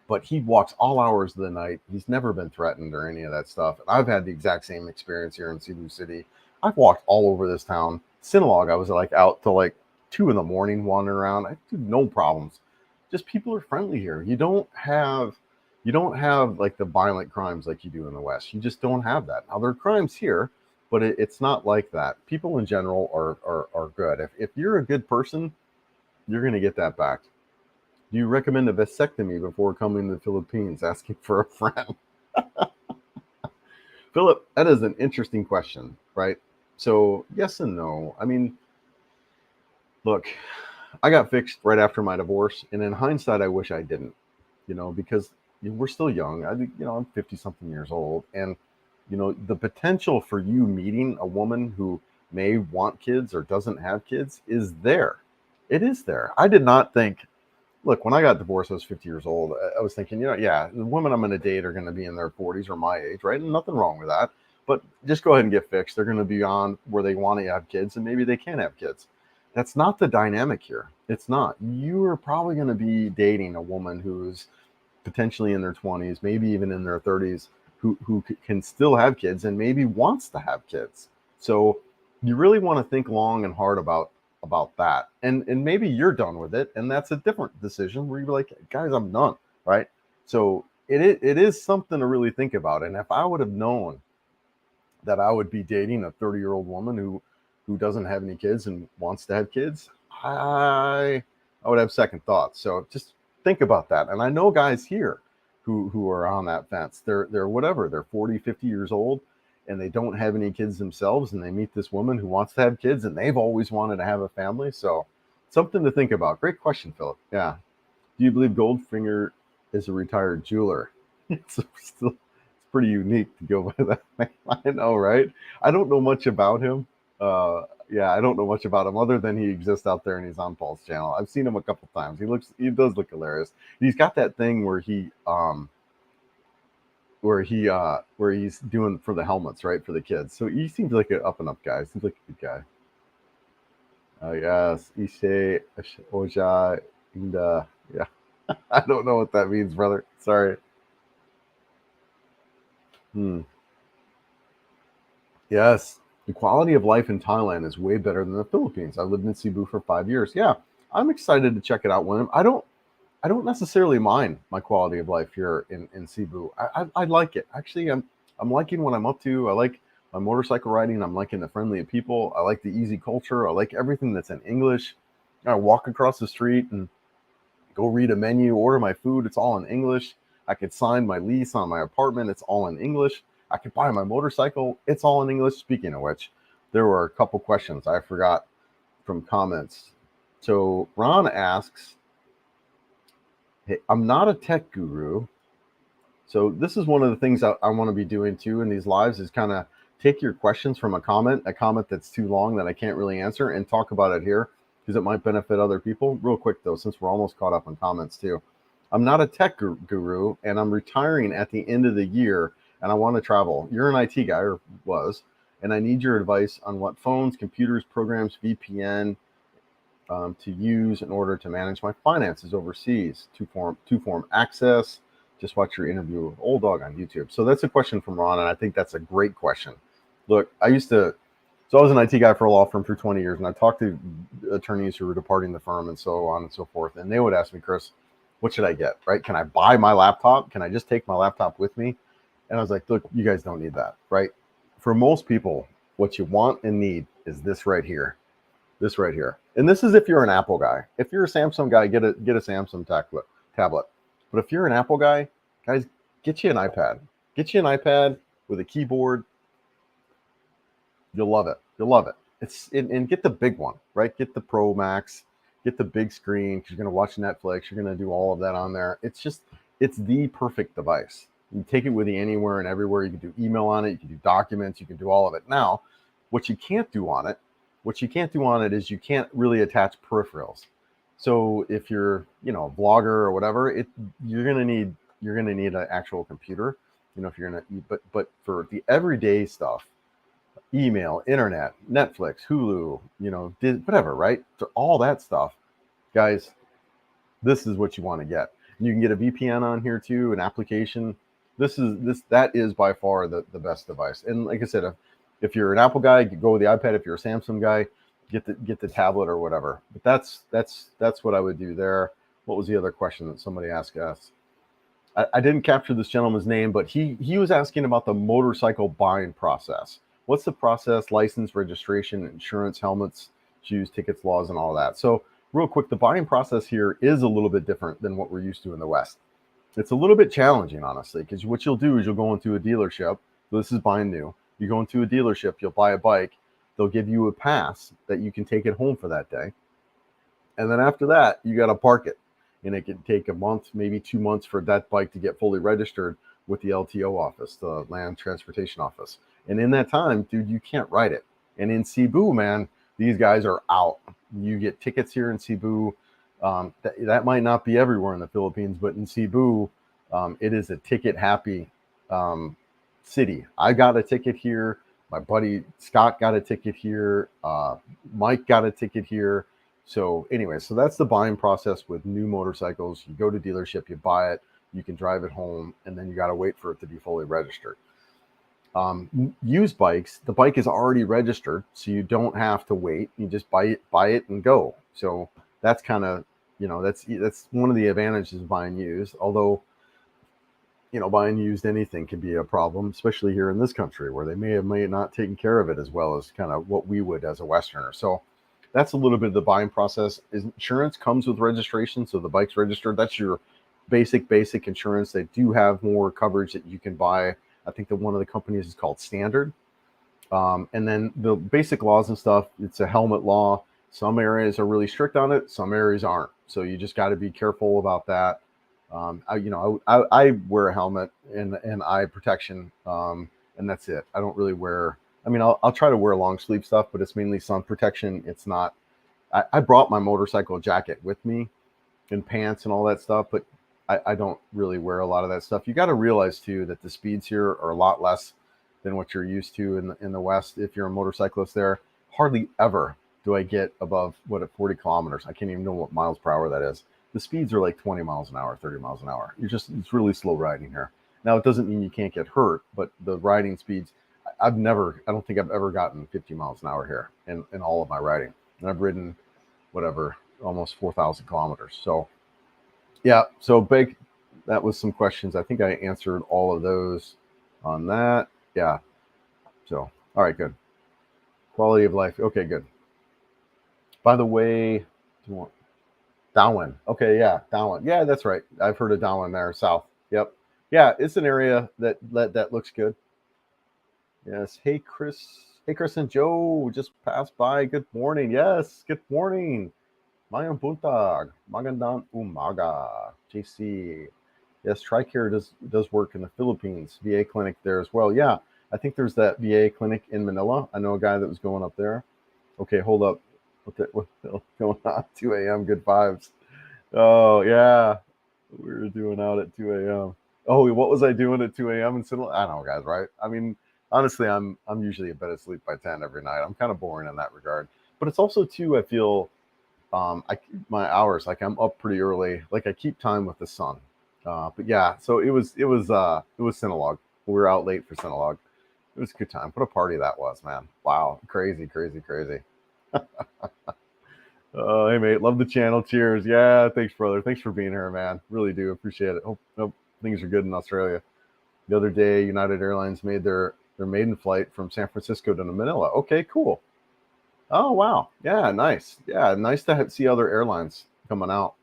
Speaker 1: But he walks all hours of the night. He's never been threatened or any of that stuff. And I've had the exact same experience here in Cebu City. I've walked all over this town. Sinulog, I was like out till like 2 a.m. wandering around. I do no problems. Just people are friendly here. You don't have like the violent crimes like you do in the West. You just don't have that. Now there are crimes here, but it's not like that. People in general are good. If you're a good person, you're going to get that back. Do you recommend a vasectomy before coming to the Philippines? Asking for a friend. Philip, that is an interesting question, right? So yes and no. I mean, look, I got fixed right after my divorce, and in hindsight, I wish I didn't, because we're still young. I think, I'm 50 something years old, and the potential for you meeting a woman who may want kids or doesn't have kids is there. It is there. I did not think. Look, when I got divorced, I was 50 years old. I was thinking, the women I'm going to date are going to be in their 40s or my age, right? And nothing wrong with that. But just go ahead and get fixed. They're going to be on where they want to have kids, and maybe they can't have kids. That's not the dynamic here. It's not. You are probably going to be dating a woman who's potentially in their 20s, maybe even in their 30s, who can still have kids and maybe wants to have kids. So you really want to think long and hard about that, and maybe you're done with it, and that's a different decision where you're like, guys, I'm done, right? So it is something to really think about. And if I would have known that I would be dating a 30-year-old woman who doesn't have any kids and wants to have kids, I would have second thoughts. So just think about that. And I know guys here who are on that fence. They're whatever, they're 40, 50 years old, and they don't have any kids themselves, and they meet this woman who wants to have kids, and they've always wanted to have a family. So something to think about. Great question, Philip. Yeah. Do you believe Goldfinger is a retired jeweler? It's pretty unique to go by that. I know, right? I don't know much about him. I don't know much about him other than he exists out there and he's on Paul's channel. I've seen him a couple times. He does look hilarious. He's got that thing where he's doing for the helmets, right, for the kids. So he seems like an up and up guy. Seems like a good guy. Yes, Ishe Oja Inda. Yeah, I don't know what that means, brother. Sorry. Yes, the quality of life in Thailand is way better than the Philippines. I lived in Cebu for 5 years. Yeah, I'm excited to check it out, William. I don't necessarily mind my quality of life here in Cebu. I like it. Actually, I'm liking what I'm up to. I like my motorcycle riding. I'm liking the friendly people. I like the easy culture. I like everything that's in English. I walk across the street and go read a menu, order my food. It's all in English. I could sign my lease on my apartment. It's all in English. I could buy my motorcycle. It's all in English. Speaking of which, there were a couple questions I forgot from comments. So Ron asks, hey, I'm not a tech guru. So this is one of the things I want to be doing too in these lives is kind of take your questions from a comment that's too long that I can't really answer, and talk about it here because it might benefit other people. Real quick though, since we're almost caught up on comments too. I'm not a tech guru, and I'm retiring at the end of the year, and I want to travel. You're an IT guy, or was, and I need your advice on what phones, computers, programs, VPN to use in order to manage my finances overseas. Two-form access. Just watch your interview with Old Dog on YouTube. So that's a question from Ron, and I think that's a great question. Look, I was an IT guy for a law firm for 20 years, and I talked to attorneys who were departing the firm and so on and so forth, and they would ask me, Chris, what should I get, right? Can I buy my laptop? Can I just take my laptop with me? And I was like, look, you guys don't need that, right? for most people, what you want and need is this right here. This right here. And this is if you're an Apple guy. If you're a Samsung guy, get a Samsung tablet. But if you're an Apple guy, guys, get you an iPad. Get you an iPad with a keyboard. You'll love it. You'll love it. And get the big one, right? Get the Pro Max. Get the big screen because you're going to watch Netflix. You're going to do all of that on there. It's the perfect device. You take it with you anywhere and everywhere. You can do email on it. You can do documents. You can do all of it. Now, what you can't do on it is you can't really attach peripherals. So if you're, a vlogger or whatever, you're gonna need an actual computer. If you're gonna, but for the everyday stuff, email, internet, Netflix, Hulu, whatever, right? So all that stuff, guys, this is what you want to get. And you can get a VPN on here too, an application. That is by far the best device. And like I said, if you're an Apple guy, you go with the iPad. If you're a Samsung guy, get the tablet or whatever. But that's what I would do there. What was the other question that somebody asked us? I didn't capture this gentleman's name, but he was asking about the motorcycle buying process. What's the process? License, registration, insurance, helmets, shoes, tickets, laws, and all that. So real quick, the buying process here is a little bit different than what we're used to in the West. It's a little bit challenging, honestly, because what you'll do is you'll go into a dealership. So this is buying new. You go into a dealership, you'll buy a bike. They'll give you a pass that you can take it home for that day. And then after that, you got to park it. And it can take a month, maybe 2 months for that bike to get fully registered with the LTO office, the Land Transportation Office. And in that time, dude, you can't ride it. And in Cebu, man, these guys are out. You get tickets here in Cebu. That might not be everywhere in the Philippines, but in Cebu, it is a ticket-happy city. I got a ticket here. My buddy Scott got a ticket here. Mike got a ticket here. So anyway, so that's the buying process with new motorcycles. You go to dealership, you buy it, you can drive it home, and then you got to wait for it to be fully registered. Used bikes, the bike is already registered, so you don't have to wait. You just buy it and go. So that's kind of, that's one of the advantages of buying used. Although, buying used anything can be a problem, especially here in this country where they may not taken care of it as well as kind of what we would as a Westerner. So that's a little bit of the buying process. Insurance comes with registration, so the bike's registered. That's your basic insurance. They do have more coverage that you can buy. I think that one of the companies is called Standard. And then the basic laws and stuff, it's a helmet law. Some areas are really strict on it. Some areas aren't. So you just got to be careful about that. I wear a helmet and eye protection, and that's it. I don't really wear. I'll try to wear long sleeve stuff, but it's mainly sun protection. It's not. I brought my motorcycle jacket with me, and pants and all that stuff, but I don't really wear a lot of that stuff. You got to realize too that the speeds here are a lot less than what you're used to in the West. If you're a motorcyclist there, hardly ever do I get above 40 kilometers. I can't even know what miles per hour that is. The speeds are like 20 miles an hour, 30 miles an hour. It's really slow riding here. Now, it doesn't mean you can't get hurt, but the riding speeds, I don't think I've ever gotten 50 miles an hour here in all of my riding. And I've ridden, almost 4,000 kilometers. So, yeah, so big, that was some questions. I think I answered all of those on that. Yeah. So, all right, good. Quality of life. Okay, good. By the way, do you want Darwin? Okay, yeah, Darwin. Yeah, that's right. I've heard of Darwin there, south. Yep. Yeah, it's an area that looks good. Yes. Hey, Chris. Hey, Chris and Joe just passed by. Good morning. Yes, good morning. Mayang buntag. Magandang umaga. JC. Yes, TRICARE does work in the Philippines. VA clinic there as well. Yeah, I think there's that VA clinic in Manila. I know a guy that was going up there. Okay, hold up. What's going on? 2 a.m. Good vibes. Oh, yeah. We were doing out at 2 a.m. Oh, what was I doing at 2 a.m. in Sinaloa? I don't know, guys, right? Honestly, I'm usually in bed asleep by 10 every night. I'm kind of boring in that regard. But it's also, too, I feel my hours, like I'm up pretty early. Like I keep time with the sun. But yeah, so it was Sinulog. We were out late for Sinulog. It was a good time. What a party that was, man. Wow. Crazy. Hey, mate. Love the channel. Cheers. Yeah. Thanks, brother. Thanks for being here, man. Really do appreciate it. Hope things are good in Australia. The other day, United Airlines made their their maiden flight from San Francisco to Manila. Okay, cool. Oh, wow. Yeah, nice. Yeah, nice to see other airlines coming out.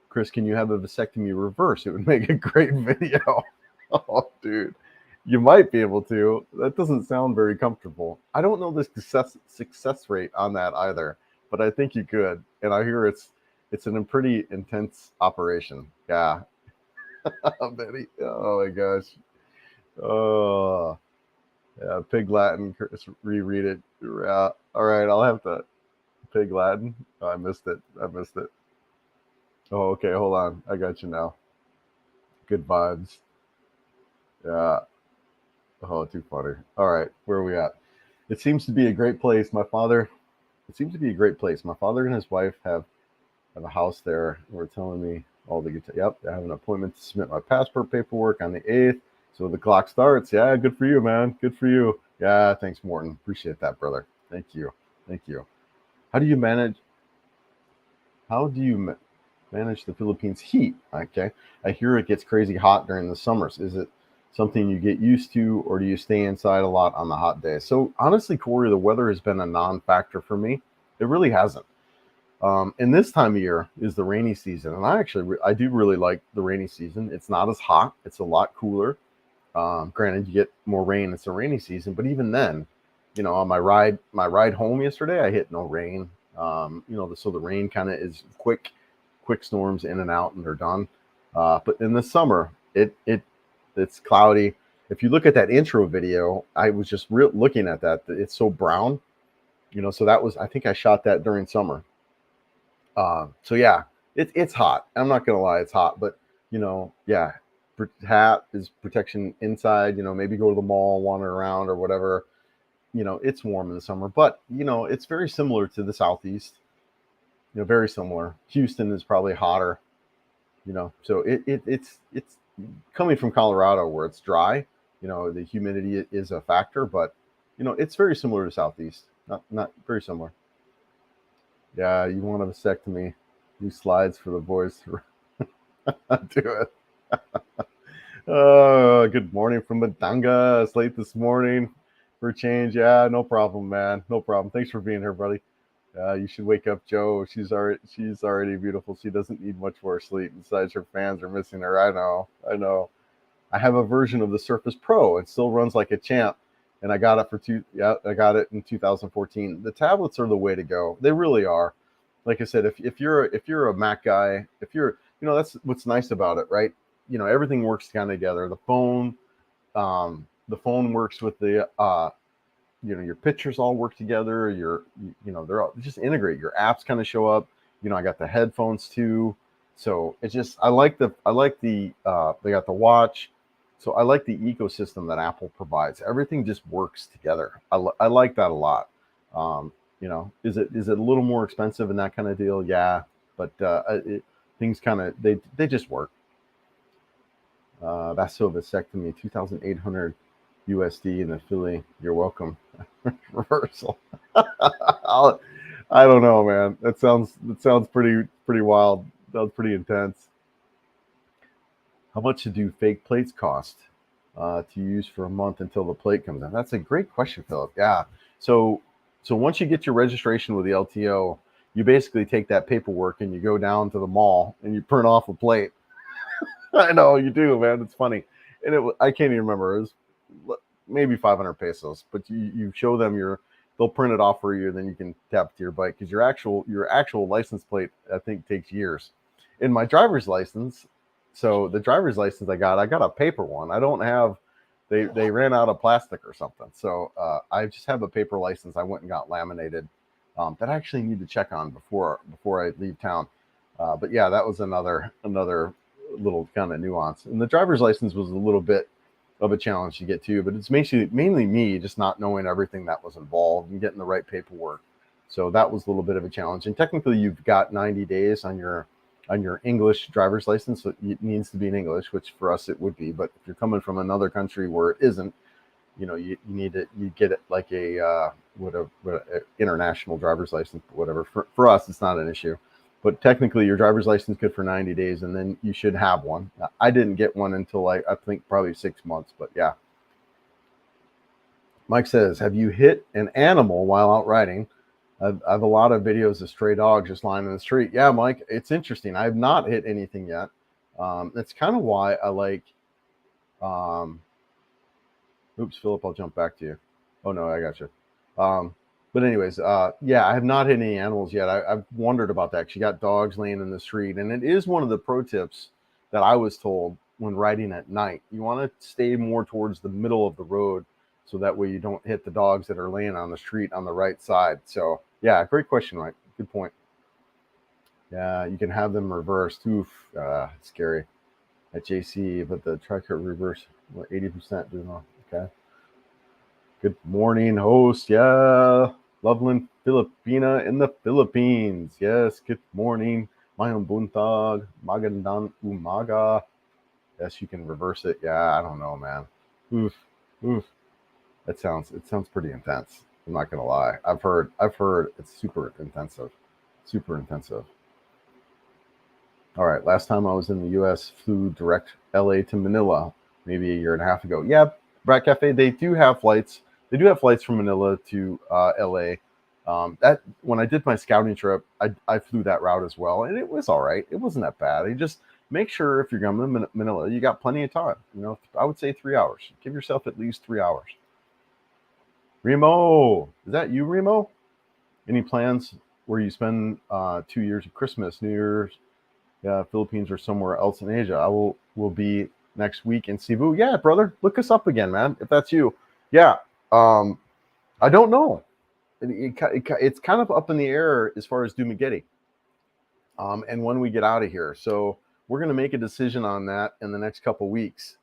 Speaker 1: Chris, can you have a vasectomy reverse? It would make a great video. Oh, dude. You might be able to. That doesn't sound very comfortable. I don't know the success rate on that either, but I think you could. And I hear it's a pretty intense operation. Yeah. Betty. Oh my gosh. Oh, yeah. Pig Latin. Chris, reread it. All right. I'll have to. Pig Latin. Oh, I missed it. Oh, okay. Hold on. I got you now. Good vibes. Yeah. Oh, too funny. All right. Where are we at? It seems to be a great place. It seems to be a great place. My father and his wife have a house there. We're telling me all the good. Yep. I have an appointment to submit my passport paperwork on the 8th. So the clock starts. Yeah. Good for you, man. Good for you. Yeah. Thanks, Morton. Appreciate that, brother. Thank you. Thank you. How do you manage the Philippines heat? Okay. I hear it gets crazy hot during the summers. Is it something you get used to, or do you stay inside a lot on the hot days? So honestly, Corey, the weather has been a non-factor for me. It really hasn't. And this time of year is the rainy season, and I do really like the rainy season. It's not as hot. It's a lot cooler. Granted, you get more rain. It's a rainy season, but even then, on my ride home yesterday, I hit no rain. So the rain kind of is quick storms in and out, and they're done. But in the summer, it's cloudy. If you look at that intro video, I was just looking at that. It's so brown, so that was, I think I shot that during summer. So yeah, it's hot. I'm not going to lie. It's hot, but yeah, hat is protection inside, maybe go to the mall, wander around or whatever. It's warm in the summer, but it's very similar to the Southeast, very similar. Houston is probably hotter, so it's coming from Colorado where it's dry, the humidity is a factor, but it's very similar to Southeast, not very similar. Yeah, you want a vasectomy, do slides for the boys to do it. Good morning from Madanga. It's late this morning for a change. Yeah, no problem, man. No problem. Thanks for being here, buddy. You should wake up Joe. She's already beautiful. She doesn't need much more sleep. Besides, her fans are missing her. I know. I have a version of the Surface Pro. It still runs like a champ, and I got it I got it in 2014. The tablets are the way to go. They really are. Like I said, if you're a Mac guy, that's what's nice about it, right? Everything works kind of together. The phone works with the your pictures all work together. They're all just integrate. Your apps kind of show up. I got the headphones too. So it's just, I like they got the watch. So I like the ecosystem that Apple provides. Everything just works together. I like that a lot. Is it a little more expensive and that kind of deal? Yeah, but things kind of they just work. Vasectomy, 2,800 USD in the Philly. You're welcome. Reversal. I don't know, man. That sounds pretty wild. Sounds pretty intense. How much do fake plates cost to use for a month until the plate comes in? That's a great question, Philip. Yeah. So once you get your registration with the LTO, you basically take that paperwork and you go down to the mall and you print off a plate. I know you do, man. It's funny. And I can't even remember. It was maybe 500 pesos, but you show them they'll print it off for you, and then you can tap it to your bike, because your actual license plate, I think, takes years. In my driver's license, so the driver's license I got a paper one. I don't have, they ran out of plastic or something. So I just have a paper license I went and got laminated that I actually need to check on before I leave town. But yeah, that was another little kind of nuance. And the driver's license was a little bit of a challenge to get to, but it's mainly me just not knowing everything that was involved and getting the right paperwork. So that was a little bit of a challenge. And technically you've got 90 days on your English driver's license. So it needs to be in English, which for us it would be. But if you're coming from another country where it isn't, you need it. You get it like a international driver's license, whatever. For us, it's not an issue. But technically, your driver's license is good for 90 days, and then you should have one. I didn't get one until I think probably 6 months. But yeah. Mike says, have you hit an animal while out riding? I have a lot of videos of stray dogs just lying in the street. Yeah, Mike, it's interesting. I have not hit anything yet. That's kind of why I like. Oops, Philip, I'll jump back to you. Oh no, I got you. But anyways, yeah, I have not hit any animals yet. I've wondered about that. She got dogs laying in the street, and it is one of the pro tips that I was told when riding at night. You want to stay more towards the middle of the road, so that way you don't hit the dogs that are laying on the street on the right side. So yeah, great question, Mike. Good point. Yeah, you can have them reversed. Oof, scary at JC, but the tracker reverse 80% do not. Okay. Good morning, host. Yeah, Loveland Filipina in the Philippines. Yes, good morning. Mayong buntag, magandang umaga. Yes, you can reverse it. Yeah, I don't know, man. Oof, oof. It sounds pretty intense. I'm not gonna lie. I've heard it's super intensive, super intensive. All right, last time I was in the U.S., flew direct LA to Manila, maybe a year and a half ago. Yeah, Brat Cafe, they do have flights. They do have flights from Manila to LA. That when I did my scouting trip, I flew that route as well, and it was all right. It wasn't that bad. You just make sure if you're going to Manila, you got plenty of time. You know, I would say 3 hours. Give yourself at least 3 hours. Remo, is that you, Remo? Any plans where you spend 2 years of Christmas, New Year's? Yeah, Philippines or somewhere else in Asia. I will be next week in Cebu. Yeah, brother, look us up again, man. If that's you, yeah. I don't know. It's kind of up in the air as far as Dumaguete, and when we get out of here. So we're going to make a decision on that in the next couple weeks,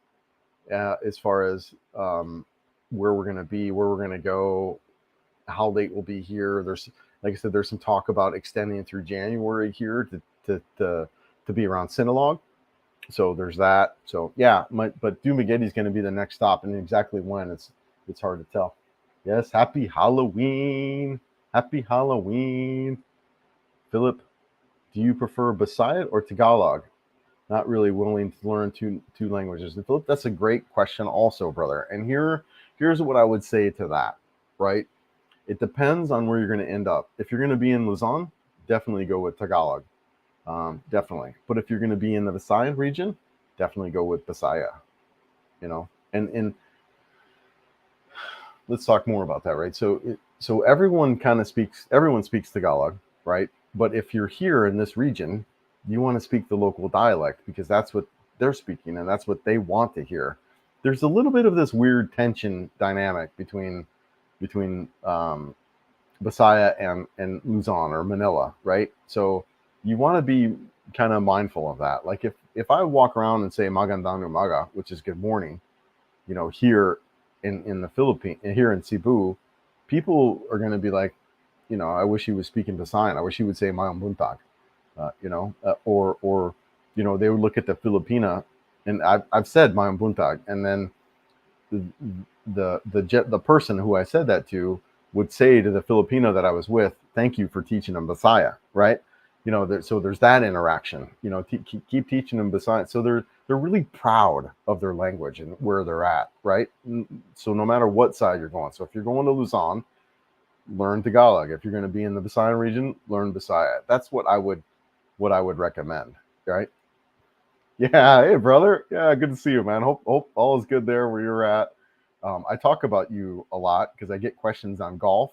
Speaker 1: as far as where we're going to be, where we're going to go, how late we'll be here. There's, like I said, there's some talk about extending through January here to be around Sinulog. So there's that. So yeah, but Dumaguete is going to be the next stop, and exactly when it's hard to tell. Yes, happy Halloween. Happy Halloween. Philip, do you prefer Bisayat or Tagalog? Not really willing to learn two languages. And Philip, that's a great question also, brother. And here's what I would say to that, right? It depends on where you're going to end up. If you're going to be in Luzon, definitely go with Tagalog. Definitely. But if you're going to be in the Visayan region, definitely go with Bisaya. You know, and let's talk more about that, right? So everyone speaks Tagalog, right? But if you're here in this region, you want to speak the local dialect because that's what they're speaking and that's what they want to hear. There's a little bit of this weird tension dynamic between Bisaya and Luzon or Manila, right? So you want to be kind of mindful of that. Like if I walk around and say magandang umaga, which is good morning, you know, here in the Philippines, here in Cebu, people are going to be like, you know, I wish he was speaking Visayan. I wish he would say mayong buntag, or you know, they would look at the Filipina, and I've said mayong buntag, and then the person who I said that to would say to the Filipino that I was with, "Thank you for teaching them Bisaya," right? You know, so there's that interaction. You know, keep teaching them Bisaya. So they're really proud of their language and where they're at, right? So no matter what side you're going. So if you're going to Luzon, learn Tagalog. If you're going to be in the Visayan region, learn Bisaya. That's what I would recommend, right? Yeah, hey brother. Yeah, good to see you, man. Hope all is good there where you're at. I talk about you a lot because I get questions on golf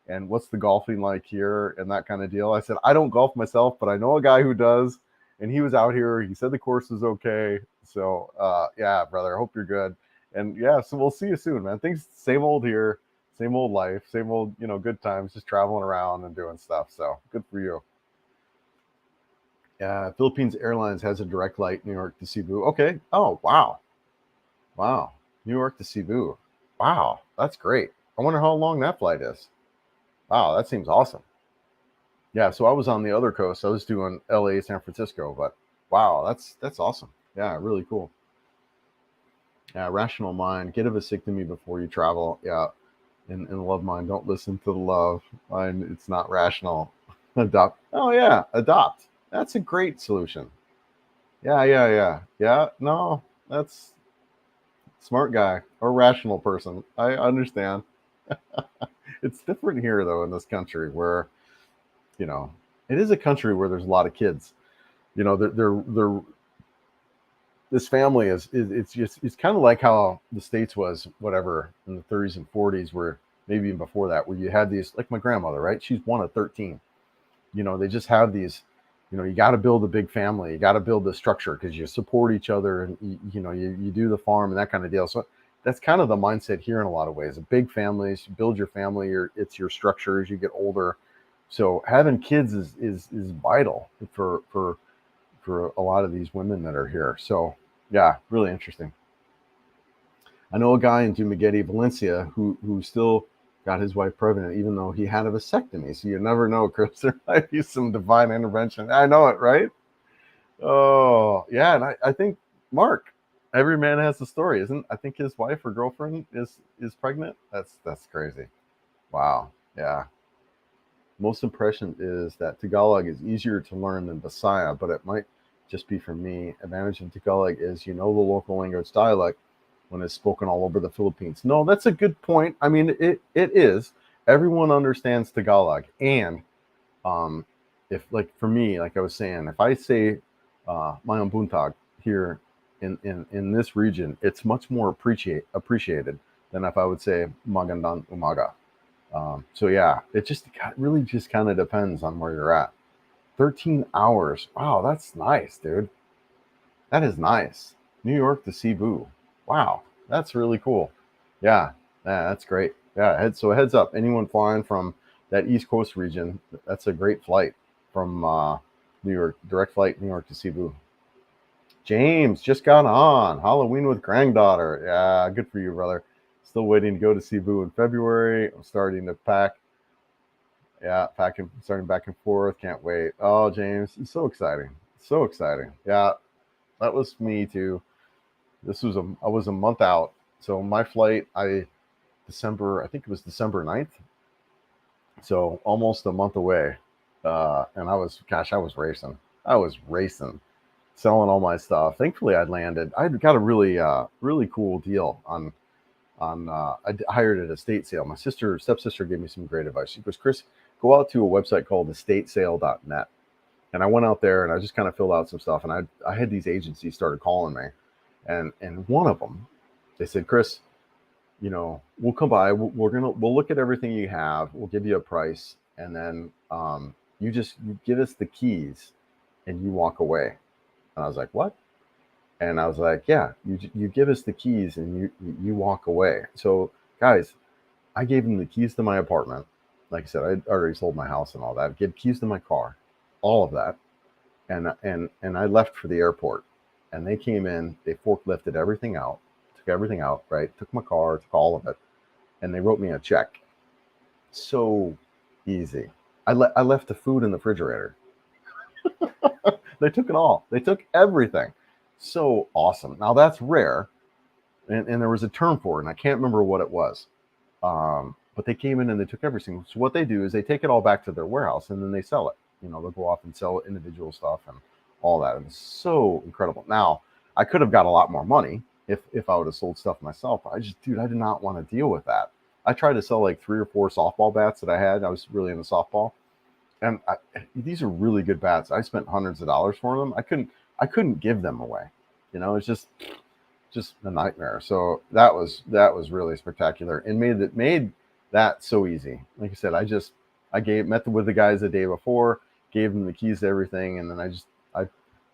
Speaker 1: and what's the golfing like here and that kind of deal. I said I don't golf myself, but I know a guy who does, and he was out here. He said the course was okay. So yeah, brother. Hope you're good. And yeah, so we'll see you soon, man. Things same old here, same old life, same old good times, just traveling around and doing stuff. So good for you. Philippines Airlines has a direct flight New York to Cebu. Okay. Oh, wow. Wow. New York to Cebu. Wow. That's great. I wonder how long that flight is. Wow. That seems awesome. Yeah. So I was on the other coast. I was doing LA, San Francisco, but wow, that's awesome. Yeah. Really cool. Yeah. Rational mind. Get a vasectomy before you travel. Yeah. And love mind. Don't listen to the love mind. It's not rational. Adopt. Oh, yeah. Adopt. That's a great solution. Yeah. No, that's smart guy or rational person. I understand. It's different here though in this country where, you know, it is a country where there's a lot of kids. You know, they're this family is it's just it's kind of like how the States was whatever in the 30s and 40s, where maybe even before that, where you had these, like my grandmother, right? She's one of 13. You know, they just have these, you know, you got to build a big family, you got to build the structure because you support each other, and you know, you do the farm and that kind of deal. So that's kind of the mindset here in a lot of ways. A big families, you build your family, it's your structure as you get older. So having kids is vital for a lot of these women that are here. So yeah, really interesting. I know a guy in Dumaguete, Valencia, who still got his wife pregnant, even though he had a vasectomy. So you never know, Chris. There might be some divine intervention. I know it, right? Oh, yeah. And I think, Mark, every man has a story, isn't? I think his wife or girlfriend is pregnant. That's crazy. Wow. Yeah. Most impression is that Tagalog is easier to learn than Bisaya, but it might just be for me. Advantage of Tagalog is you know the local language dialect when it's spoken all over the Philippines. No, that's a good point. I mean, it is. Everyone understands Tagalog, and um, if like for me, like I was saying, if I say Mayong Buntag here in this region, it's much more appreciated than if I would say Magandang Umaga. So yeah, it just really just kind of depends on where you're at. 13 hours. Wow, that's nice, dude. That is nice. New York to Cebu. Wow, that's really cool. Yeah, yeah, that's great. Yeah, so heads up, anyone flying from that East Coast region, that's a great flight from New York, direct flight New York to Cebu. James just got on Halloween with granddaughter. Yeah, good for you, brother. Still waiting to go to Cebu in February. I'm starting to pack. Yeah, packing, starting back and forth. Can't wait. Oh, James, it's so exciting. So exciting. Yeah, that was me too. I was a month out. So my flight, I think it was December 9th. So almost a month away. And I was racing. I was racing, selling all my stuff. Thankfully, I'd landed. I got a really cool deal I hired at a estate sale. My stepsister gave me some great advice. She goes, Chris, go out to a website called estatesale.net. And I went out there and I just kind of filled out some stuff. And I had these agencies started calling me. And one of them, they said, Chris, you know, we'll come by, we'll look at everything you have. We'll give you a price. And then you give us the keys and you walk away. And I was like, what? And I was like, yeah, you give us the keys and you walk away. So guys, I gave them the keys to my apartment. Like I said, I already sold my house and all that. Give keys to my car, all of that, and I left for the airport. And they came in, they forklifted everything out, took everything out, right? Took my car, took all of it, and they wrote me a check. So easy. I left the food in the refrigerator. They took it all. They took everything. So awesome. Now that's rare, and there was a term for it, and I can't remember what it was. But they came in and they took everything. So what they do is they take it all back to their warehouse and then they sell it. You know, they'll go off and sell individual stuff and all that. And it's so incredible. Now, I could have got a lot more money if I would have sold stuff myself. But I did not want to deal with that. I tried to sell like 3 or 4 softball bats that I had. I was really into softball, and these are really good bats. I spent hundreds of dollars for them. I couldn't give them away. You know, it's just a nightmare. So that was really spectacular and made that so easy. Like I said, met with the guys the day before, gave them the keys to everything, and then I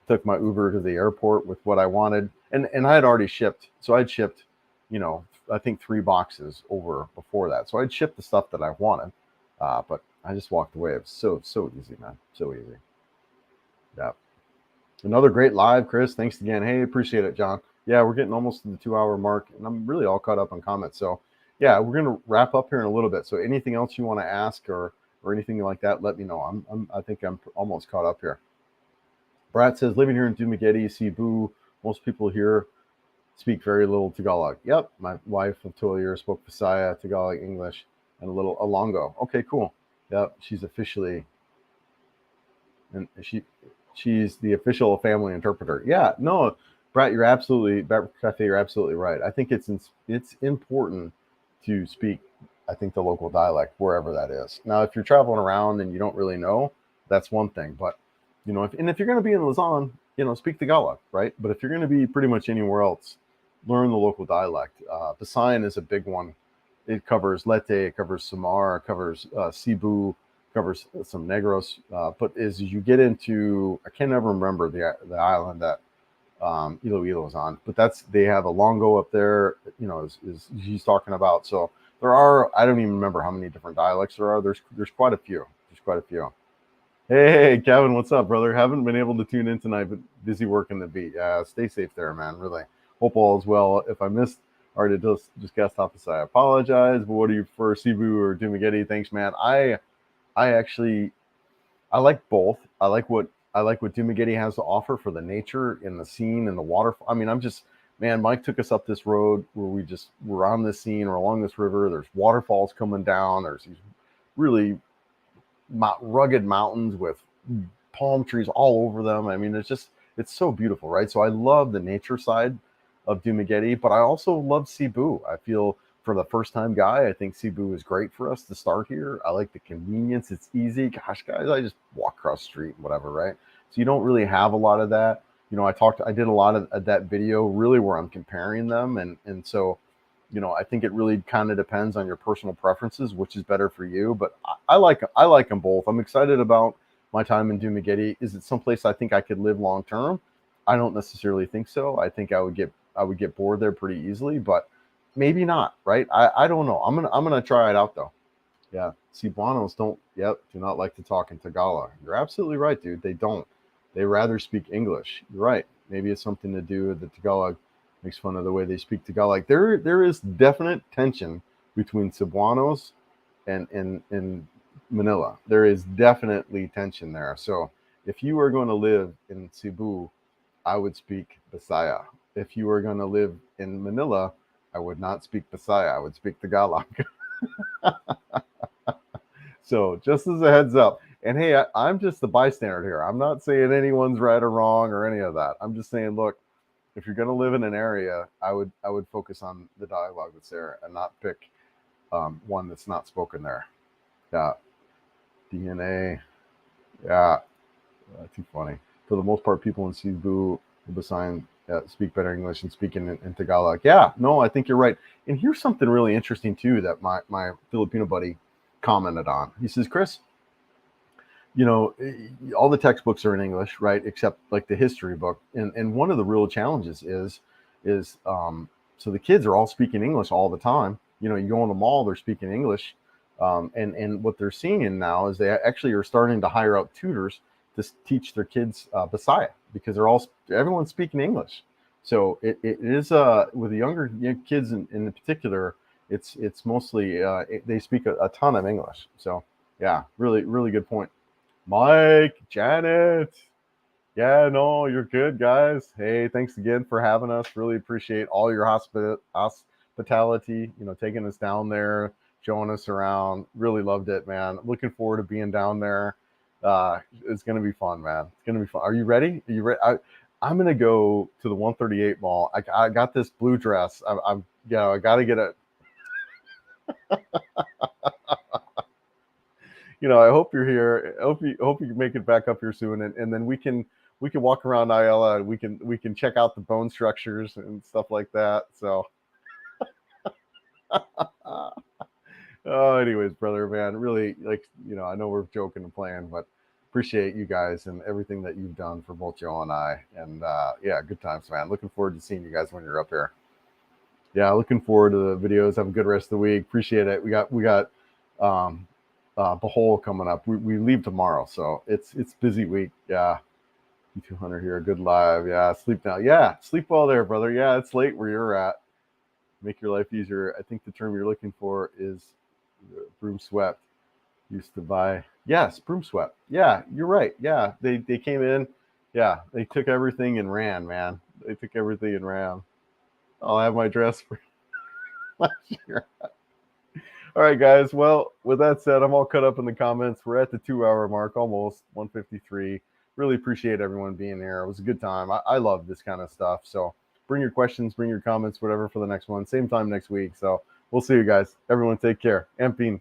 Speaker 1: took my Uber to the airport with what I wanted, and I had already shipped. So I'd shipped, you know, I think 3 boxes over before that. So I'd shipped the stuff that I wanted, but I just walked away. It was so easy, man, so easy. Yeah. Another great live, Chris. Thanks again. Hey, appreciate it, John. Yeah, we're getting almost to the 2-hour mark, and I'm really all caught up on comments. So, yeah, we're gonna wrap up here in a little bit. So, anything else you want to ask or anything like that, let me know. I think I'm almost caught up here. Brad says, living here in Dumaguete, Cebu, most people here speak very little Tagalog. Yep, my wife of 12 years spoke Visaya, Tagalog, English, and a little Ilonggo. Okay, cool. Yep, she's officially, and she's the official family interpreter. Yeah, no, Brett, you're absolutely right. I think it's important to speak. I think the local dialect, wherever that is. Now, if you're traveling around and you don't really know, that's one thing. But if you're going to be in Lausanne, speak Tagalog, right? But if you're going to be pretty much anywhere else, learn the local dialect. Visayan is a big one. It covers Leyte, it covers Samar, it covers Cebu, covers some Negros. But as you get into, I can't ever remember the island that Iloilo is on, but they have a Longo up there. Is he's talking about. So there are, I don't even remember how many different dialects there are. There's quite a few. There's quite a few. Hey, Kevin, what's up, brother? Haven't been able to tune in tonight, but busy working the beat. Stay safe there, man. Really. Hope all is well. If I missed or did just guest office, I apologize. But what do you prefer, Cebu or Dumaguete? Thanks, man. I actually like both. I like what Dumaguete has to offer for the nature and the scene and the waterfall. I mean, Mike took us up this road where we're on this scene or along this river. There's waterfalls coming down. There's these really rugged mountains with palm trees all over them. I mean, it's so beautiful, right? So I love the nature side of Dumaguete, but I also love Cebu. I feel for the first time guy, I think Cebu is great for us to start here. I like the convenience. It's easy. Gosh, guys, I just walk across the street and whatever, right? So you don't really have a lot of that. I did a lot of that video really where I'm comparing them. And so, I think it really kind of depends on your personal preferences, which is better for you. But I like them both. I'm excited about my time in Dumaguete. Is it someplace I think I could live long term? I don't necessarily think so. I think I would get bored there pretty easily, but maybe not, right? I don't know. I'm gonna try it out though. Yeah, Cebuanos do not like to talk in Tagalog. You're absolutely right, dude. They don't. They rather speak English. You're right. Maybe it's something to do with the Tagalog. Makes fun of the way they speak Tagalog. There is definite tension between Cebuanos and Manila. There is definitely tension there. So if you are going to live in Cebu, I would speak Bisaya. If you were going to live in Manila, I would not speak Bisaya. I would speak Tagalog. So just as a heads up. And hey, I'm just the bystander here. I'm not saying anyone's right or wrong or any of that. I'm just saying, look, if you're going to live in an area, I would focus on the dialogue that's there and not pick one that's not spoken there. Yeah. DNA. Yeah. Too funny. For the most part, people in Cebu, Visayan, speak better English and speak in Tagalog. Yeah, no, I think you're right. And here's something really interesting too that my Filipino buddy commented on. He says, Chris, all the textbooks are in English, right? Except like the history book. And one of the real challenges is so the kids are all speaking English all the time. You go in the mall, they're speaking English. And what they're seeing now is they actually are starting to hire out tutors to teach their kids Bisaya because everyone's speaking English. So it is with the younger kids in particular, it's mostly they speak a ton of English. So yeah, really, really good point. Mike, Janet. Yeah, no, you're good, guys. Hey, thanks again for having us. Really appreciate all your hospitality, taking us down there, showing us around. Really loved it, man. Looking forward to being down there. It's going to be fun, man. It's going to be fun. Are you ready? Are you ready? I'm going to go to the 138 mall. I got this blue dress. I got to get it. I hope you're here. I hope you can make it back up here soon, and then we can walk around Ayala and we can check out the bone structures and stuff like that. So, anyways, brother, man, really I know we're joking and playing, but appreciate you guys and everything that you've done for both Joe and I. And yeah, good times, man. Looking forward to seeing you guys when you're up here. Yeah, looking forward to the videos. Have a good rest of the week. Appreciate it. We got Bohol coming up. We leave tomorrow, so it's busy week. Yeah, 200 here. Good live. Yeah, sleep now. Yeah, sleep well there, brother. Yeah, it's late where you're at. Make your life easier. I think the term you're looking for is broom swept. Used to buy. Yes, broom swept. Yeah, you're right. Yeah, they came in. Yeah, they took everything and ran, man. They took everything and ran. I'll have my dress for last year. All right, guys. Well, with that said, I'm all cut up in the comments. We're at the 2-hour mark, almost 1:53. Really appreciate everyone being here. It was a good time. I love this kind of stuff. So bring your questions, bring your comments, whatever for the next one. Same time next week. So We'll see you guys. Everyone take care. Empine.